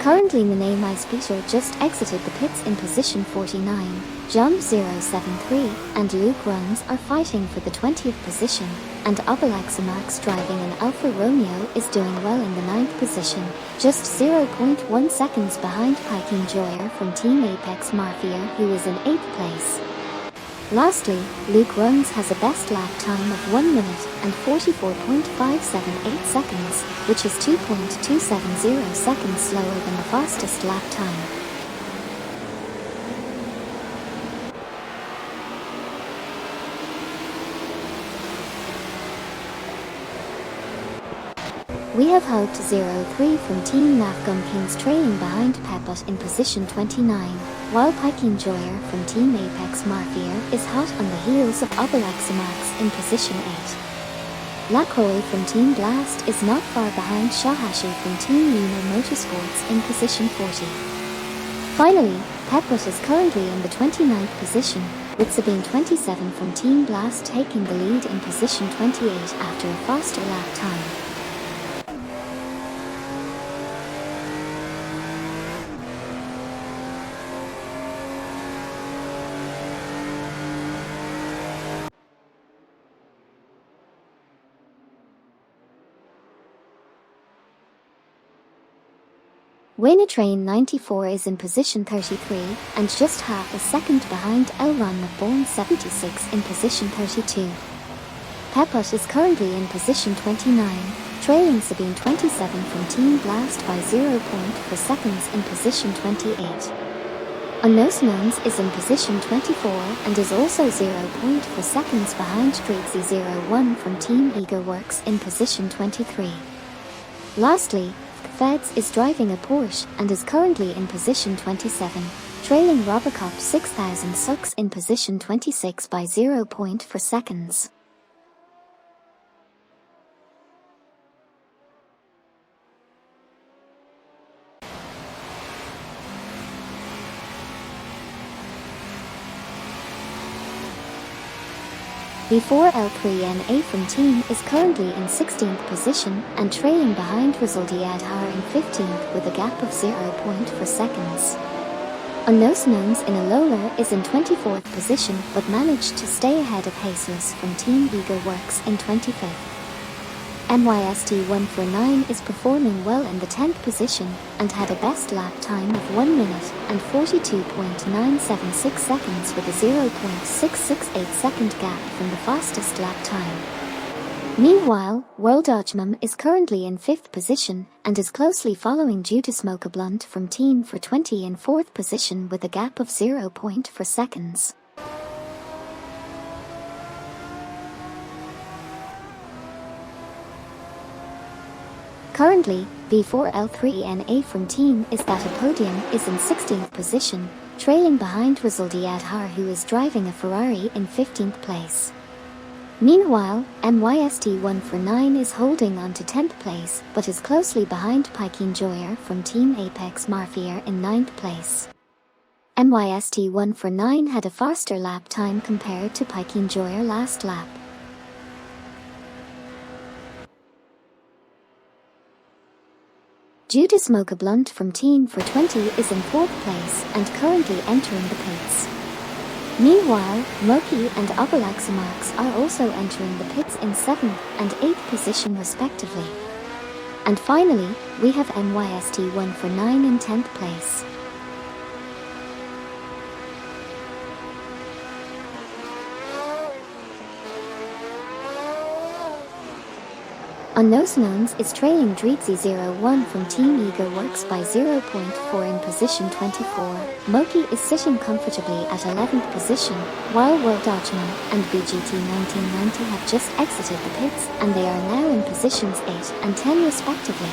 Currently Nene My Special just exited the pits in position 49, Jump 073 and Luke Runs are fighting for the 20th position, and Obelixamarks driving an Alfa Romeo is doing well in the 9th position, just 0.1 seconds behind Piking Joyer from Team Apex Mafia, who is in 8th place. Lastly, Luke Runs has a best lap time of 1 minute and 44.578 seconds, which is 2.270 seconds slower than the fastest lap time. We have Hope 03 from Team Nafgum Kings trailing behind Peput in position 29, while Piking Joyer from Team Apex Mafia is hot on the heels of Obelixamarks in position 8. Lacroix from Team Blast is not far behind Shahashi from Team Nemo Motorsports in position 40. Finally, Peput is currently in the 29th position, with Sabine 27 from Team Blast taking the lead in position 28 after a faster lap time. Wayne Train 94 is in position 33 and just half a second behind Elron McBourne 76 in position 32. Peput is currently in position 29, trailing Sabine 27 from Team Blast by 0.4 seconds in position 28. Unknowns is in position 24 and is also 0.4 seconds behind Streetsy 01 from Team Ego Works in position 23. Lastly, Feds is driving a Porsche and is currently in position 27, trailing Robocop 6000 Sucks in position 26 by 0.4 seconds. Before L3NA from Team is currently in 16th position and trailing behind Resultiadhar in 15th with a gap of 0.4 seconds. Unknowns in a Lola is in 24th position but managed to stay ahead of Jesus from Team Ego Works in 25th. MYST 149 is performing well in the 10th position and had a best lap time of 1 minute and 42.976 seconds with a 0.668 second gap from the fastest lap time. Meanwhile, Worldodgemum is currently in 5th position and is closely following due to Smoke a Blunt from Team for 20 in 4th position with a gap of 0.4 seconds. Currently, V4L3NA from team is that a podium is in 16th position, trailing behind Rizaldi Adhar, who is driving a Ferrari in 15th place. Meanwhile, MYST149 is holding on to 10th place but is closely behind Pikin Joyer from Team Apex Mafia in 9th place. MYST149 had a faster lap time compared to Pikin Joyer last lap. Due to Smoke, a Blunt from Team 420 is in 4th place and currently entering the pits. Meanwhile, Moki and Obalaxamax are also entering the pits in 7th and 8th position respectively. And finally, we have MYST149 in 10th place. Unknowns Knowns is trailing Dreedsy01 from Team Ego Works by 0.4 in position 24. Moki is sitting comfortably at 11th position, while World Dodgeman and BGT1990 have just exited the pits and they are now in positions 8 and 10 respectively.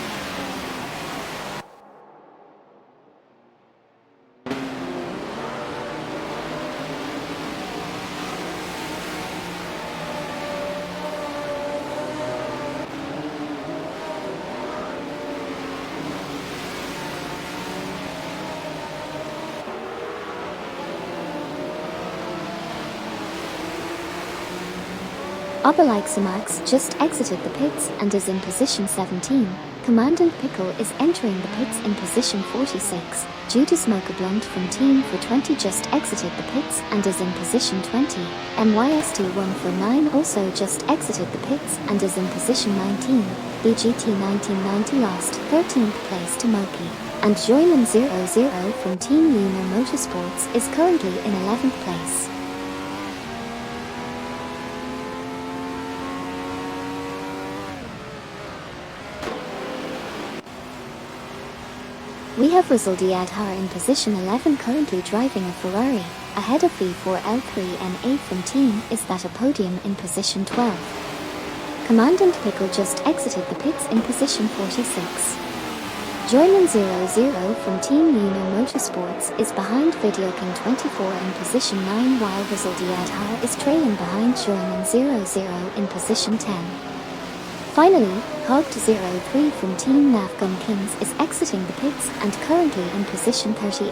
Obalaxamax just exited the pits and is in position 17. Commandant Pickle is entering the pits in position 46. Due to Smoke, a Blunt from Team 420 just exited the pits and is in position 20. MYST149 also just exited the pits and is in position 19. BGT1990 lost 13th place to Moki. And Joyman00 from Team Lunar Motorsports is currently in 11th place. We have Rizaldi Adhar in position 11 currently driving a Ferrari. Ahead of V4L3NA from Team is that a podium in position 12. Commandant Pickle just exited the pits in position 46. Joyman00 from Team Lunar Motorsports is behind Video King 24 in position 9, while Rizaldi Adhar is trailing behind Joyman00 in position 10. Finally, Hogged03 from Team Navgun Kings is exiting the pits and currently in position 38.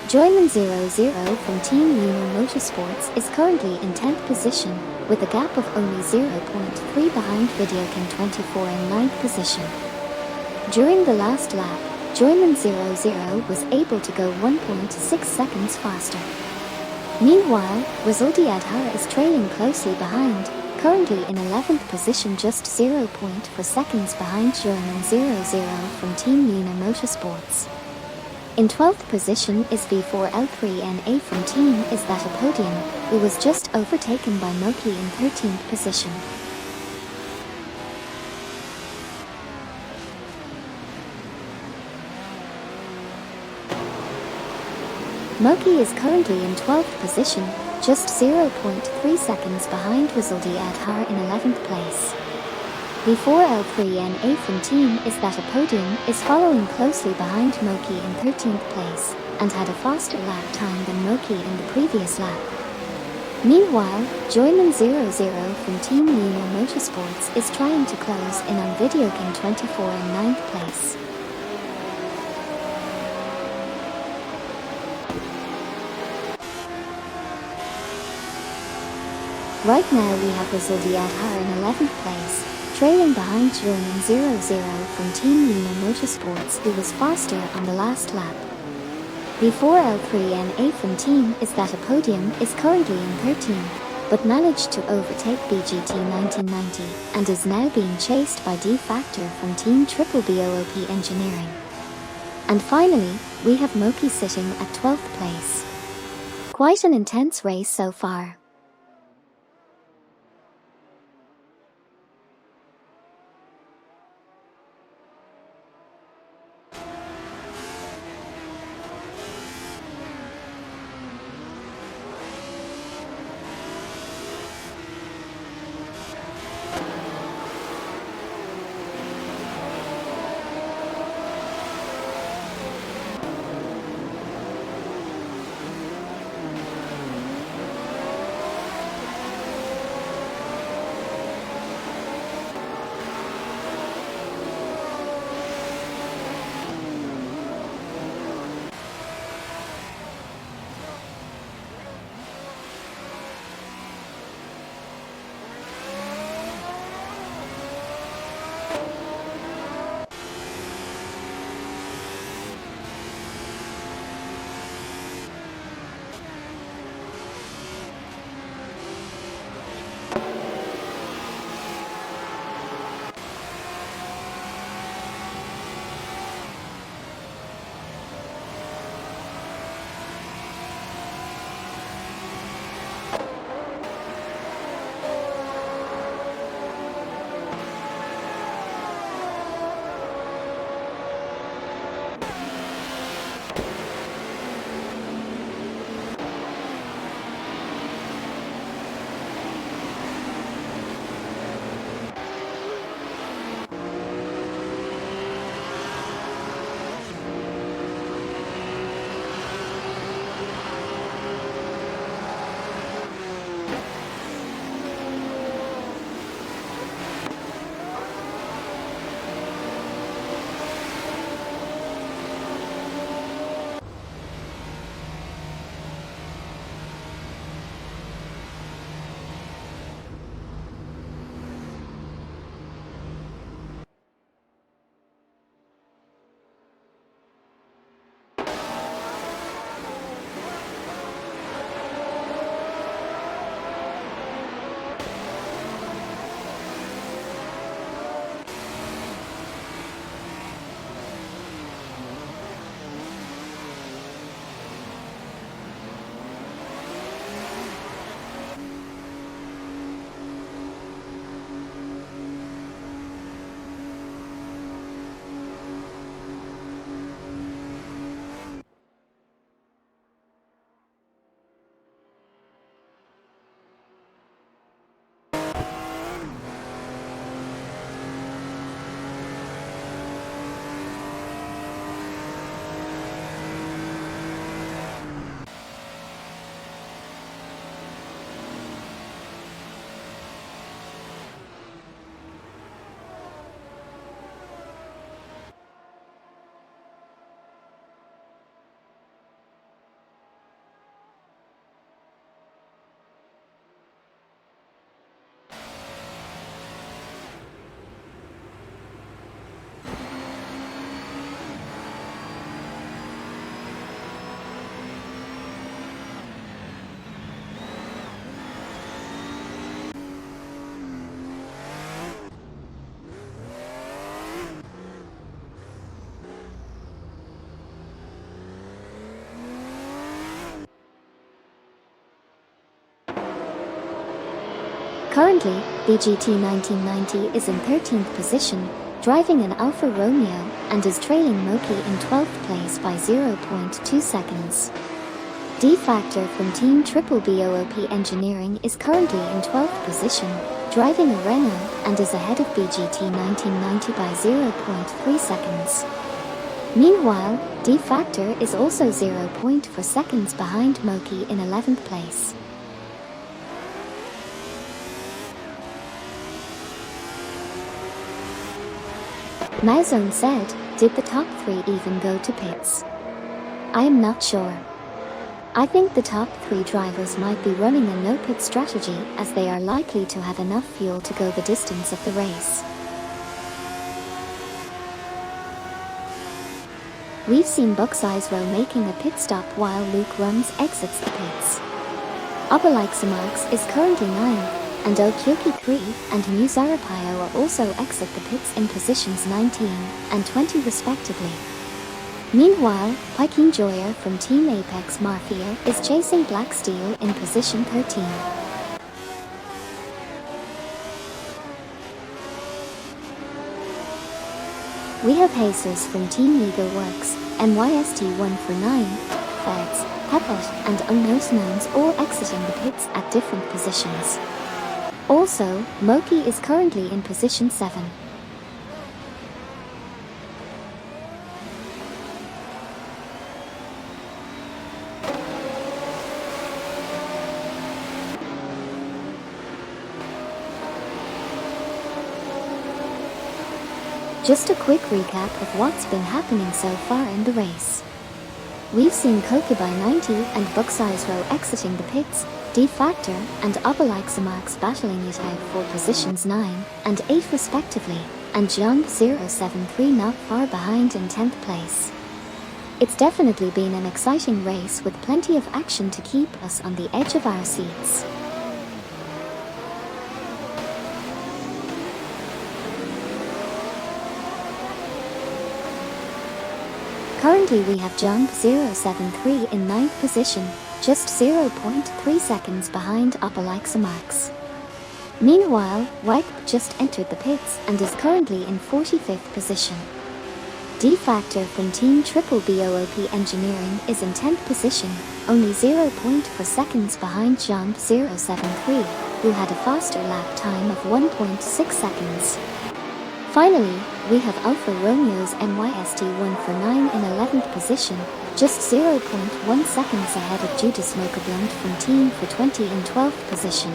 Joyman00 from Team Lunar Motorsports is currently in 10th position, with a gap of only 0.3 behind Video King 24 in 9th position. During the last lap, Joyman00 was able to go 1.6 seconds faster. Meanwhile, Rizaldi Adhar is trailing closely behind, currently in 11th position, just 0.4 seconds behind Joyman00 from Team Lunar Motorsports. In 12th position is V4L3NA from Team Is That a Podium, who was just overtaken by Moki in 13th position. Moki is currently in 12th position, just 0.3 seconds behind Rizaldi Adhar in 11th place. V4L3NA from Team Is That a Podium is following closely behind Moki in 13th place, and had a faster lap time than Moki in the previous lap. Meanwhile, Joyman00 from Team Lunar Motorsports is trying to close in on Video King 24 in 9th place. Right now we have Rizaldi Adhar in 11th place, trailing behind Joyman00 from Team Lunar Motorsports, who was faster on the last lap. V4L3NA from Team Is That a Podium is currently in 13th, but managed to overtake BGT1990 and is now being chased by D-Factor from Team Triple BOOP Engineering. And finally, we have Moki sitting at 12th place. Quite an intense race so far. Currently, BGT 1990 is in 13th position, driving an Alfa Romeo, and is trailing Moki in 12th place by 0.2 seconds. D-Factor from Team Triple BOOP Engineering is currently in 12th position, driving a Renault, and is ahead of BGT 1990 by 0.3 seconds. Meanwhile, D-Factor is also 0.4 seconds behind Moki in 11th place. Mauzone said, "Did the top 3 even go to pits? I am not sure. I think the top 3 drivers might be running a no-pit strategy as they are likely to have enough fuel to go the distance of the race." We've seen Buxisro making a pit stop while Luke Rums exits the pits. Obelixamax is currently 9th, and Okyoki 3 and Muzarapayo also exit the pits in positions 19 and 20 respectively. Meanwhile, Piking Joyer from Team Apex Mafia is chasing Black Steel in position 13. We have Jesus from Team Eagle Works, MYST1 for 9, Feds, Pepot, and Unknowns all exiting the pits at different positions. Also, Moki is currently in position 7. Just a quick recap of what's been happening so far in the race. We've seen Kokubai 90 and Buxisro exiting the pits, D-Factor and Obelixamax battling it out for positions 9 and 8 respectively, and Jump 073 not far behind in 10th place. It's definitely been an exciting race with plenty of action to keep us on the edge of our seats. Currently we have Jump 073 in 9th position, just 0.3 seconds behind Obelixamax. Meanwhile, Wipe just entered the pits and is currently in 45th position. D-Factor from Team Triple BOOP Engineering is in 10th position, only 0.4 seconds behind Jump 073, who had a faster lap time of 1.6 seconds. Finally, we have Alfa Romeo's MYST1 for 9 in 11th position, just 0.1 seconds ahead of Judas Mokablund from Team for 20 in 12th position.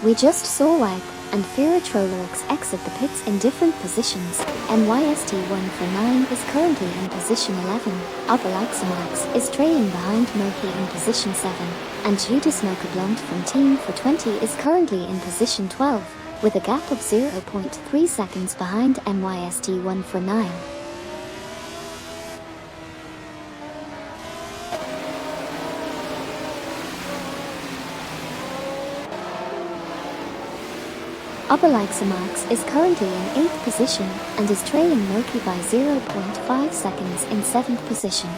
We just saw Wipe and Firatrolorix exit the pits in different positions. MYST1 for 9 is currently in position 11, Obelixamax is trailing behind Moki in position 7, and Judas Mokablund from Team for 20 is currently in position 12, with a gap of 0.3 seconds behind MYST1 for 9. Obelixamax is currently in 8th position and is trailing Moki by 0.5 seconds in 7th position.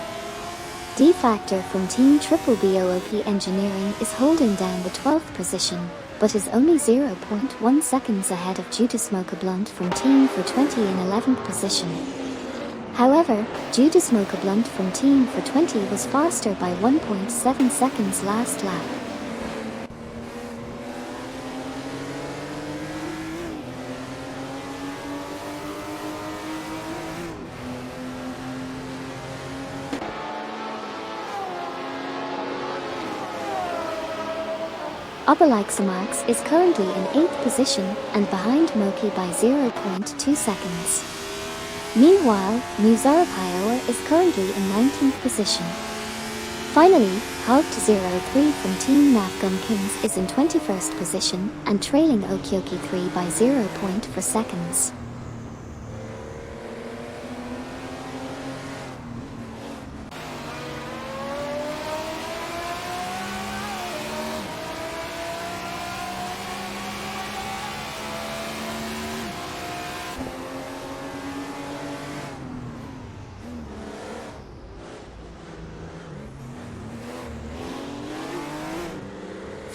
D-Factor from Team Triple BOOP Engineering is holding down the 12th position, but is only 0.1 seconds ahead of Judas Mokablund from Team for 20 in 11th position. However, Judas Mokablund from Team for 20 was faster by 1.7 seconds last lap. Obelixamax is currently in 8th position and behind Moki by 0.2 seconds. Meanwhile, Muzarapayo is currently in 19th position. Finally, Hogt03 from Team Nafgum Kings is in 21st position and trailing Okyoki 3 by 0.4 seconds.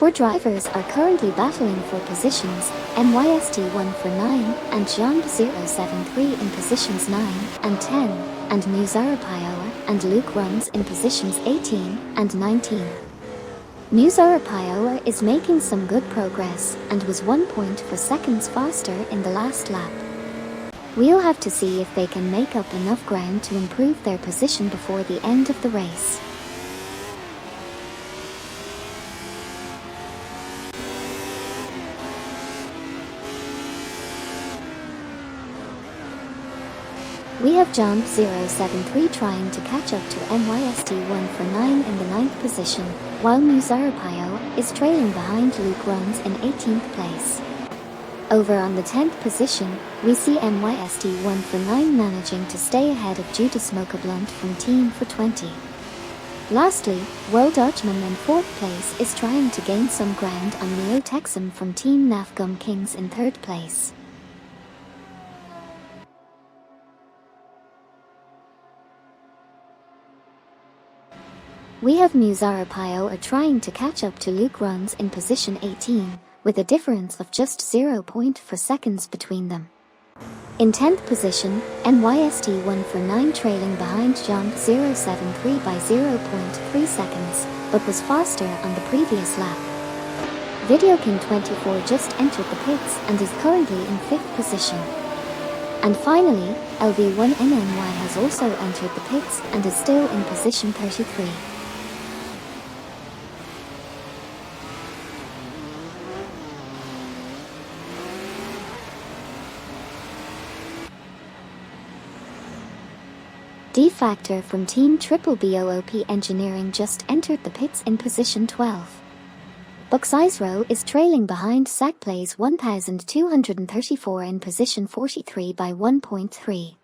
Four drivers are currently battling for positions: MYST1 for 9 and Jump073 in positions 9 and 10, and Muzara Pioa and Luke Runs in positions 18 and 19. Muzara Pioa is making some good progress and was 1.4 seconds faster in the last lap. We'll have to see if they can make up enough ground to improve their position before the end of the race. We have Jump073 trying to catch up to MYST1 for 9 in the 9th position, while Muzara Pioa is trailing behind Luke Runs in 18th place. Over on the 10th position, we see MYST1 for 9 managing to stay ahead of Judas Blunt from Team for 20. Lastly, World Dodgeman in 4th place is trying to gain some ground on Neo Texum from Team Nafgum Kings in 3rd place. We have Muzara Pioa trying to catch up to Luke Runs in position 18, with a difference of just 0.4 seconds between them. In 10th position, MYST1 for 9 trailing behind Jump073 by 0.3 seconds, but was faster on the previous lap. Video King 24 just entered the pits and is currently in 5th position. And finally, LV1NNY has also entered the pits and is still in position 33. D-Factor from Team Triple BOOP Engineering just entered the pits in position 12. Buxizro is trailing behind Sackplays 1234 in position 43 by 1.3.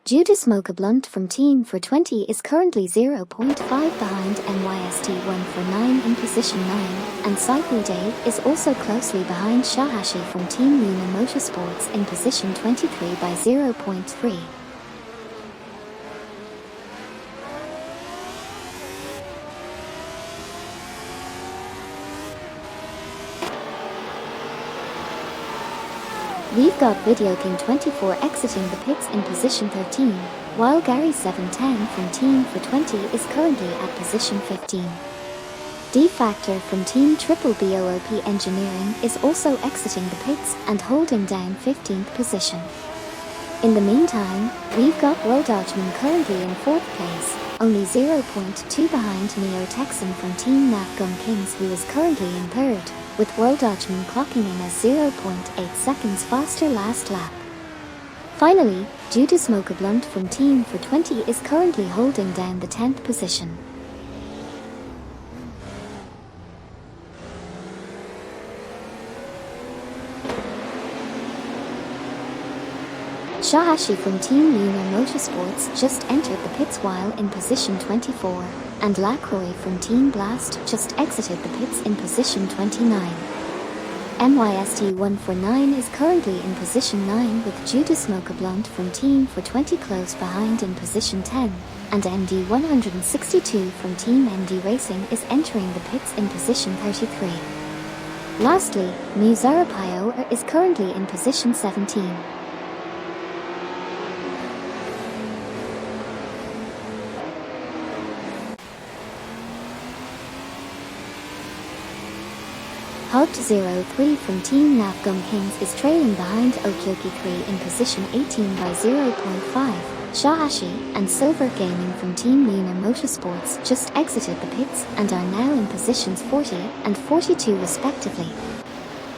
Judas Blunt from Team for 20 is currently 0.5 behind MYST1 for 9 in position 9, and Saipu Day is also closely behind Shahashi from Team Luna Motorsports in position 23 by 0.3. We've got Video King 24 exiting the pits in position 13, while Gary 710 from Team for 20 is currently at position 15. D-Factor from Team Triple BOOP Engineering is also exiting the pits and holding down 15th position. In the meantime, we've got World Dodgeman currently in 4th place, only 0.2 behind Neo Texan from Team Nafgum Kings, who is currently in 3rd, with World Dodgeman clocking in as 0.8 seconds faster last lap. Finally, Judas Blunt from Team for 20 is currently holding down the 10th position. Shahashi from Team Luna Motorsports just entered the pits while in position 24, and Lacroix from Team Blast just exited the pits in position 29. MYST1 for 9 is currently in position 9 with Judas Blunt from Team for 20 close behind in position 10, and MD162 from Team MD Racing is entering the pits in position 33. Lastly, Muzara Pioa is currently in position 17. Hot03 from Team Nafgum Kings is trailing behind Okyoki 3 in position 18 by 0.5. Shahashi and Silver Gaming from Team Luna Motorsports just exited the pits and are now in positions 40 and 42 respectively.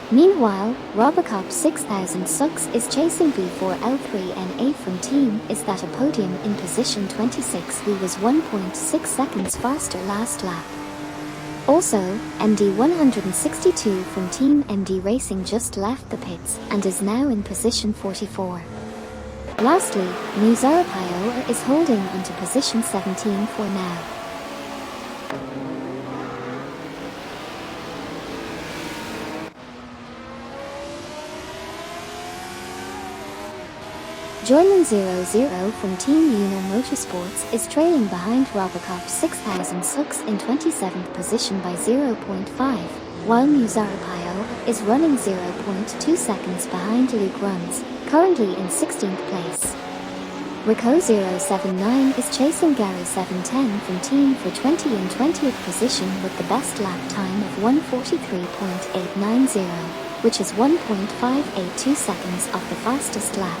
Meanwhile, Robocop 6000 Sucks is chasing B4L3NA from Team Is That a Podium in position 26, who was 1.6 seconds faster last lap. Also, MD162 from Team MD Racing just left the pits and is now in position 44. Lastly, Muzara Pioa is holding onto position 17 for now. Joyman 00 from Team Luna Motorsports is trailing behind Robocop 6000 Sucks in 27th position by 0.5. while Musarapio is running 0.2 seconds behind Luke Runs, currently in 16th place. Rico 079 is chasing Gary 710 from Team for 20 in 20th position with the best lap time of 1:43.890, which is 1.582 seconds off the fastest lap.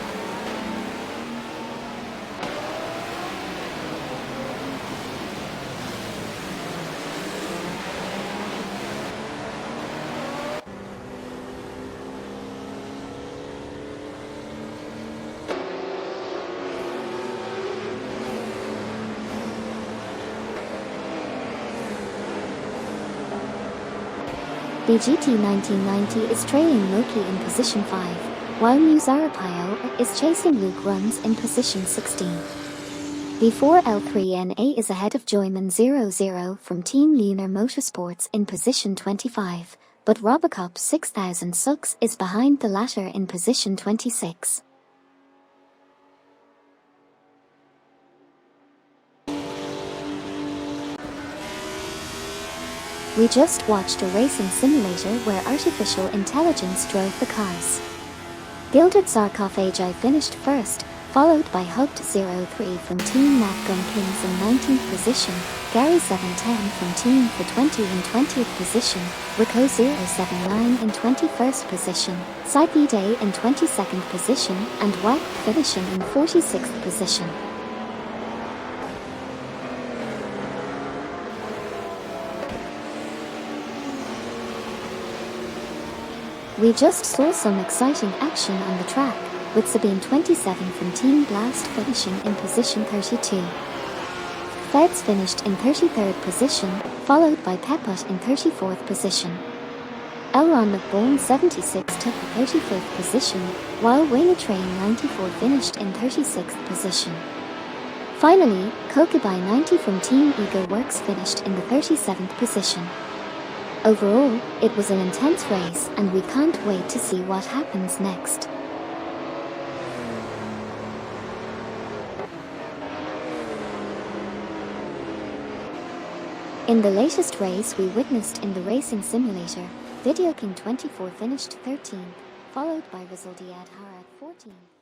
BGT 1990 is trailing Loki in position 5, while Musarapio is chasing Luke Runs in position 16. B4 L3NA is ahead of Joyman 00 from Team Lunar Motorsports in position 25, but Robocop 6000 Sucks is behind the latter in position 26. We just watched a racing simulator where artificial intelligence drove the cars. Gilded Sarcophagi finished first, followed by Hugged03 from Team Nat Gun Kings in 19th position, Gary 710 from Team for 20 in 20th position, Rico 079 in 21st position, Psyche Day in 22nd position, and Wack finishing in 46th position. We just saw some exciting action on the track, with Sabine 27 from Team Blast finishing in position 32. Feds finished in 33rd position, followed by Peput in 34th position. Elron McBourne 76 took the 35th position, while Wayne Train 94 finished in 36th position. Finally, Kokubai 90 from Team Ego Works finished in the 37th position. Overall, it was an intense race and we can't wait to see what happens next. In the latest race we witnessed in the racing simulator, Video King 24 finished 13th, followed by Rizal Diadhar at 14th.